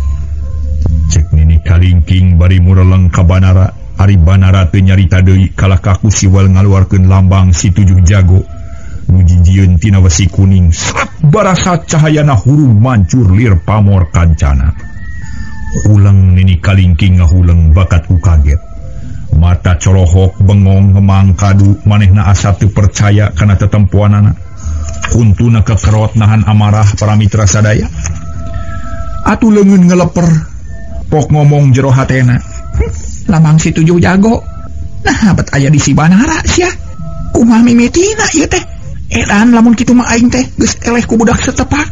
Cek Nini Kalingking bari mureleng ka Banara. Ari Banara teu nyarita deui kalah ka ku siwal ngaluarkeun lambang si 7 jago. Nu jijieun tina wesi kuning srat barasa cahayana hurung mancur lir pamor kancana. Hulang Nini Kalingking ngahuleng bakat ku kaget. Mata colohok bengong ngemang kadu manehna asa teu percaya kana tetempuanana. Kuntuna kekerot nahan amarah para mitra sadaya. Atuh leungeun ngeleper pok ngomong jero hatena. Lambang si 7 jago. Nah bet aya di si Banara sia. Kumaha mimitina ieu teh. Edan lamun kitu mah aing teh geus eleh ku budak setepak.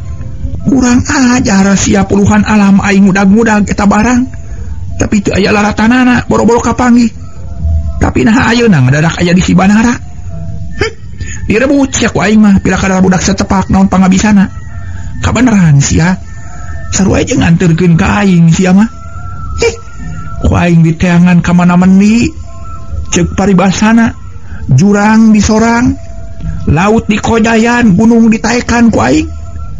Kurang ajar sia puluhan alam aing mudag-mudag eta barang. Tapi teu aya laratanana boro-boro kapanggih. Tapi nah ayeuna ngadadak aya di si Banara. Direbut sia ku aing mah pila kadar budak setepak naon pangabisana. Kabeneran sia. Sarua aja nganterkeun ka aing sia mah. Ku aing diteangan ka mana mendi. Ceuk paribasana jurang disorang. Laut di Kodayan, gunung ditaekan ku aing.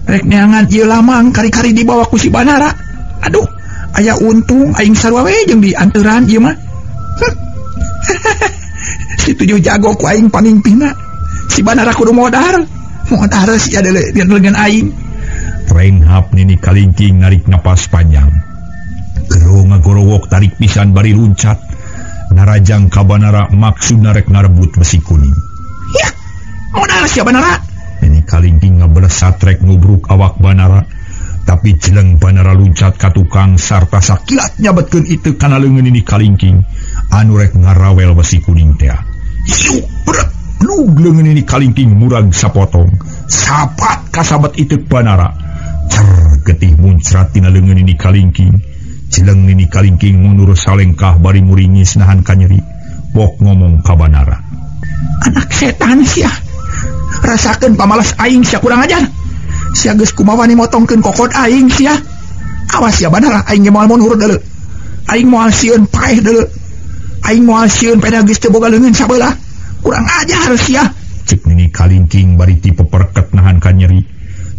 Rek neangan ieu lamang kari-kari dibawa ku si Banara. Aduh, aya untung aing sarua we jeung di anteuran ieu mah. Si 7 jago ku aing pamimpinna. Si Banara kudu modar. Modar sia deuleu dengan aing. Renghap Nini Kalingking narik napas panjang. Gero ngagorowok tarik pisan bari luncat. Narajang ka Banara maksudna rek ngarebut besi kuning. Ya. Modal sia Banara. Nini Kalingking ngaberesat rek nubruk awak Banara. Tapi jeleng Banara luncat ka tukang sarta sakilat nyabetkeun itu kana leungeun Nini Kalingking anu rek ngarawel besi kuning teh. Hiu berat lug leungeun Nini Kalingking murag sapotong. Sapat kasabet itu Banara. Cer getih muncrat tina leungeun Nini Kalingking. Jeleng Nini Kalingking mundur salengkah bari muringis nahan kanyeri. Bok ngomong ka Banara. Anak setan sia. Rasakeun pamalas aing sia kurang ajar. Sia geus kumaha ni motongkeun kokod aing sia. Awas ya Banara aing ge moal mundur deuleu. Aing moal sieun paeh deuleu. Aing moal sieun peda geus teu boga leungeun sabelah. Kurang ajar sia. Cek Nini Kalingking bari ti peperket nahan kanyeri.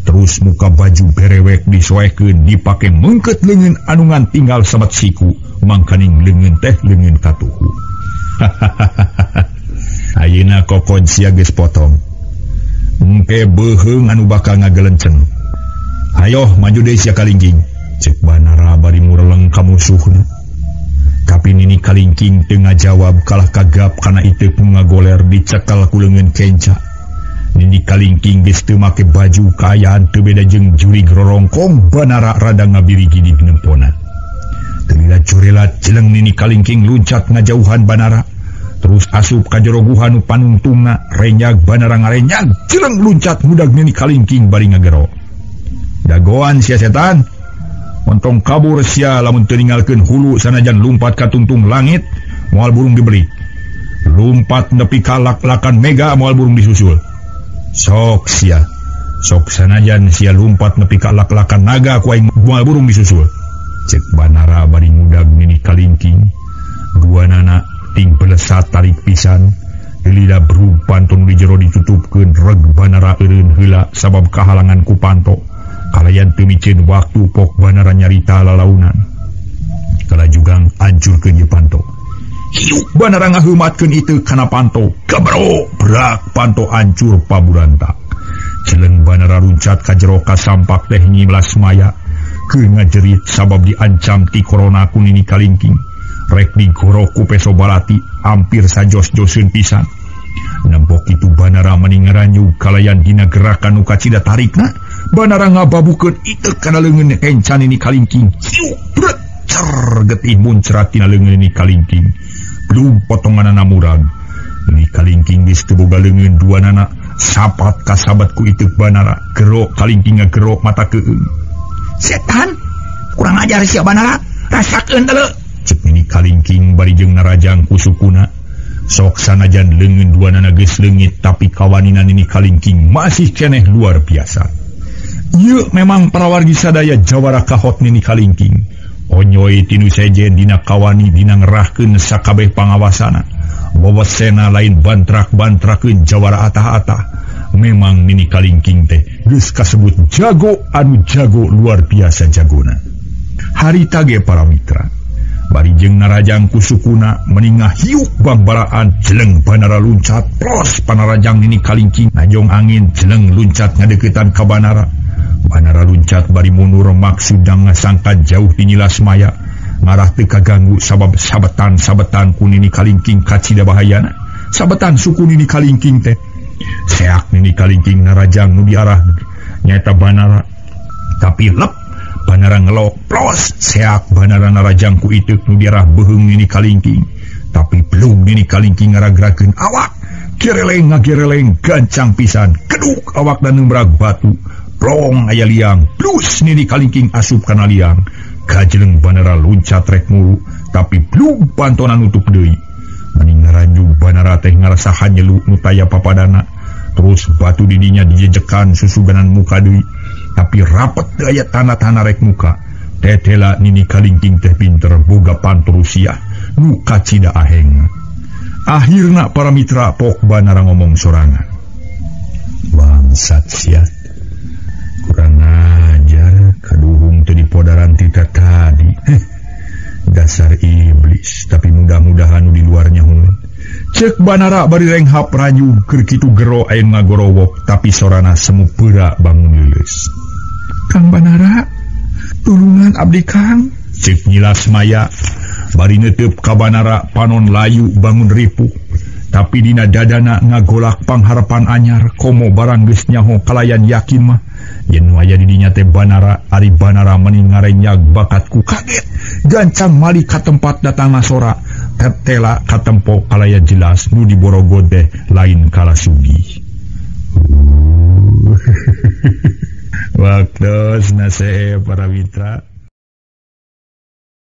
Terus muka baju berewek disoekeun dipake mengket leungeun anu ngan tinggal sabat siku mangkaning leungeun teh leungeun katuhu. Ayeuna kokod sia geus potong. Engke beuheung anu bakal ngagelenceng. Hayo maju deui sia Kalingking. Cek Banara bari mureleng ka musuhna. Tapi Nini Kalingking teu ngajawab kalah kagap kana iteuk nu ngagoler dicekel ku leungeun kenca. Nini Kalingking geus teu make baju kaayaan teu beda jeung jurig rorongkong Banara rada ngabirigi di nempona. Teu lila curelat jeleng Nini Kalingking luncat ngajauhan Banara. Terus asup ka jero guha nu panungtungna renyag Banara ngarenyag jeleng luncat mudag Nini Kalingking bari ngagero. Dagoan sia setan. Montong kabur sia lamun teu ninggalkeun hulu sanajan lumpat ka tungtung langit moal burung dibeli. Lumpat nepi ka lak-lakan mega moal burung disusul. Sok sia. Sok sanajan sia lumpat nepi ka lak-lakan naga ku aing moal burung disusul. Cek Banara bari mudag Nini Kalingking. Duanana ting belesat tarik pisan. Lila berung pantun di jero ditutupkeun reg Banara eureun heula sabab kahalangan ku panto. Kalayan teu micieun waktu pok Banara nyarita lalaunan. Kalajugang hancurkeun ieu panto. Hiu Banara ngaheumatkeun itu kana panto. Kabro brak panto hancur paburantak. Jeleng Banara luncat ka jero ka sampak teh nyiblas maya. Keun ngajerit sabab diancam ti corona ku Nini Kalingking. Rek digoro ku peso balati hampir sajos-joseun pisan. Nembok itu Banara mening ngaranyug kalayan dina gerakan nu kacida tarikna Banara ngababukeun ieu kana leungeun encan ini kalingking. Getih muncrat tina leungeun ini kalingking. Belum potonganana murag. Ini kalingking geus teu boga leungeun duanana. Sapat ka sabatku itu Banara. Gero kalingking ngagero mata keung. Setan, kurang ajar sia Banara. Rasakeun deuleu. Cek ini kalingking bari jeung narajang ku sukuna. Sok sanajan leungeun duanana geus leungit tapi kawaninan ini kalingking masih keneh luar biasa. Ieu memang parawargi sadaya jawara kahot nini kalingking. Onyoy tinu sejen dina kawani dina ngerahkeun sakabeh pangawasana. Wawasena lain bantrak-bantrakeun jawara atah-atah. Memang nini kalingking teh geus kasebut jago anu jago luar biasa jagona. Harita ge para mitra. Bari jeung narajang kusukuna meningah hiuk bangbaraan jeleng Banara luncat plos panarajang nini kalingking najong angin jeleng luncat ngadeuketan ka Banara. Banara luncat bari mundur maksudang ngasangka jauh di nyilas maya ngarah teu kaganggu sabab sabetan ku nini kalingking kacida bahayana. Sabetan suku nini kalingking teh seak nini kalingking narajang nu diarah nyaeta Banara tapi lep Banara ngelok plos seak Banara narajang ku itu nu diarah beheung nini kalingking tapi belum nini kalingking ngaragrakeun awak gereleng ngagereleng gancang pisan keduk awak dan nembrag batu plong aya liang plus nini kalingking asup kana liang kajeleng Banara luncat rek mulu tapi belum pantonan nutup deui mending ngaranjung Banara teh ngarasahan nyelu nu taya papadana terus batu didinya dijejekan susuganan muka deui tapi rapet daya tanah-tanah rek muka. Tetela nini kalingking teh pinter boga panterusia nu kacida aheng. Akhirna para mitra pok Banara ngomong sorangan. Bangsat sia. Kurang ajar kaduhung teu dipodaran tita tadi. Dasar iblis, tapi mudah-mudahan di luarnya hungkul. Cek Banara bari renghap raju keur kitu gero ayeun ngagorowok tapi sorana semu peura bangun leuleus. Kang Banara, tulungan abdi Kang. Cek nyilas maya bari neuteup ka Banara panon layu bangun ripuh tapi dina dadana ngagolak pangharapan anyar komo barang geus nyaho kalayan yakin mah yen aya di dinya teh Banara ari Banara meni ngarenyag bakatku kaget gancang mali ka tempat datangna sora tetela ka tempo kalayan jelas nu diborogod teh lain kala sugih. Waktu nase para mitra.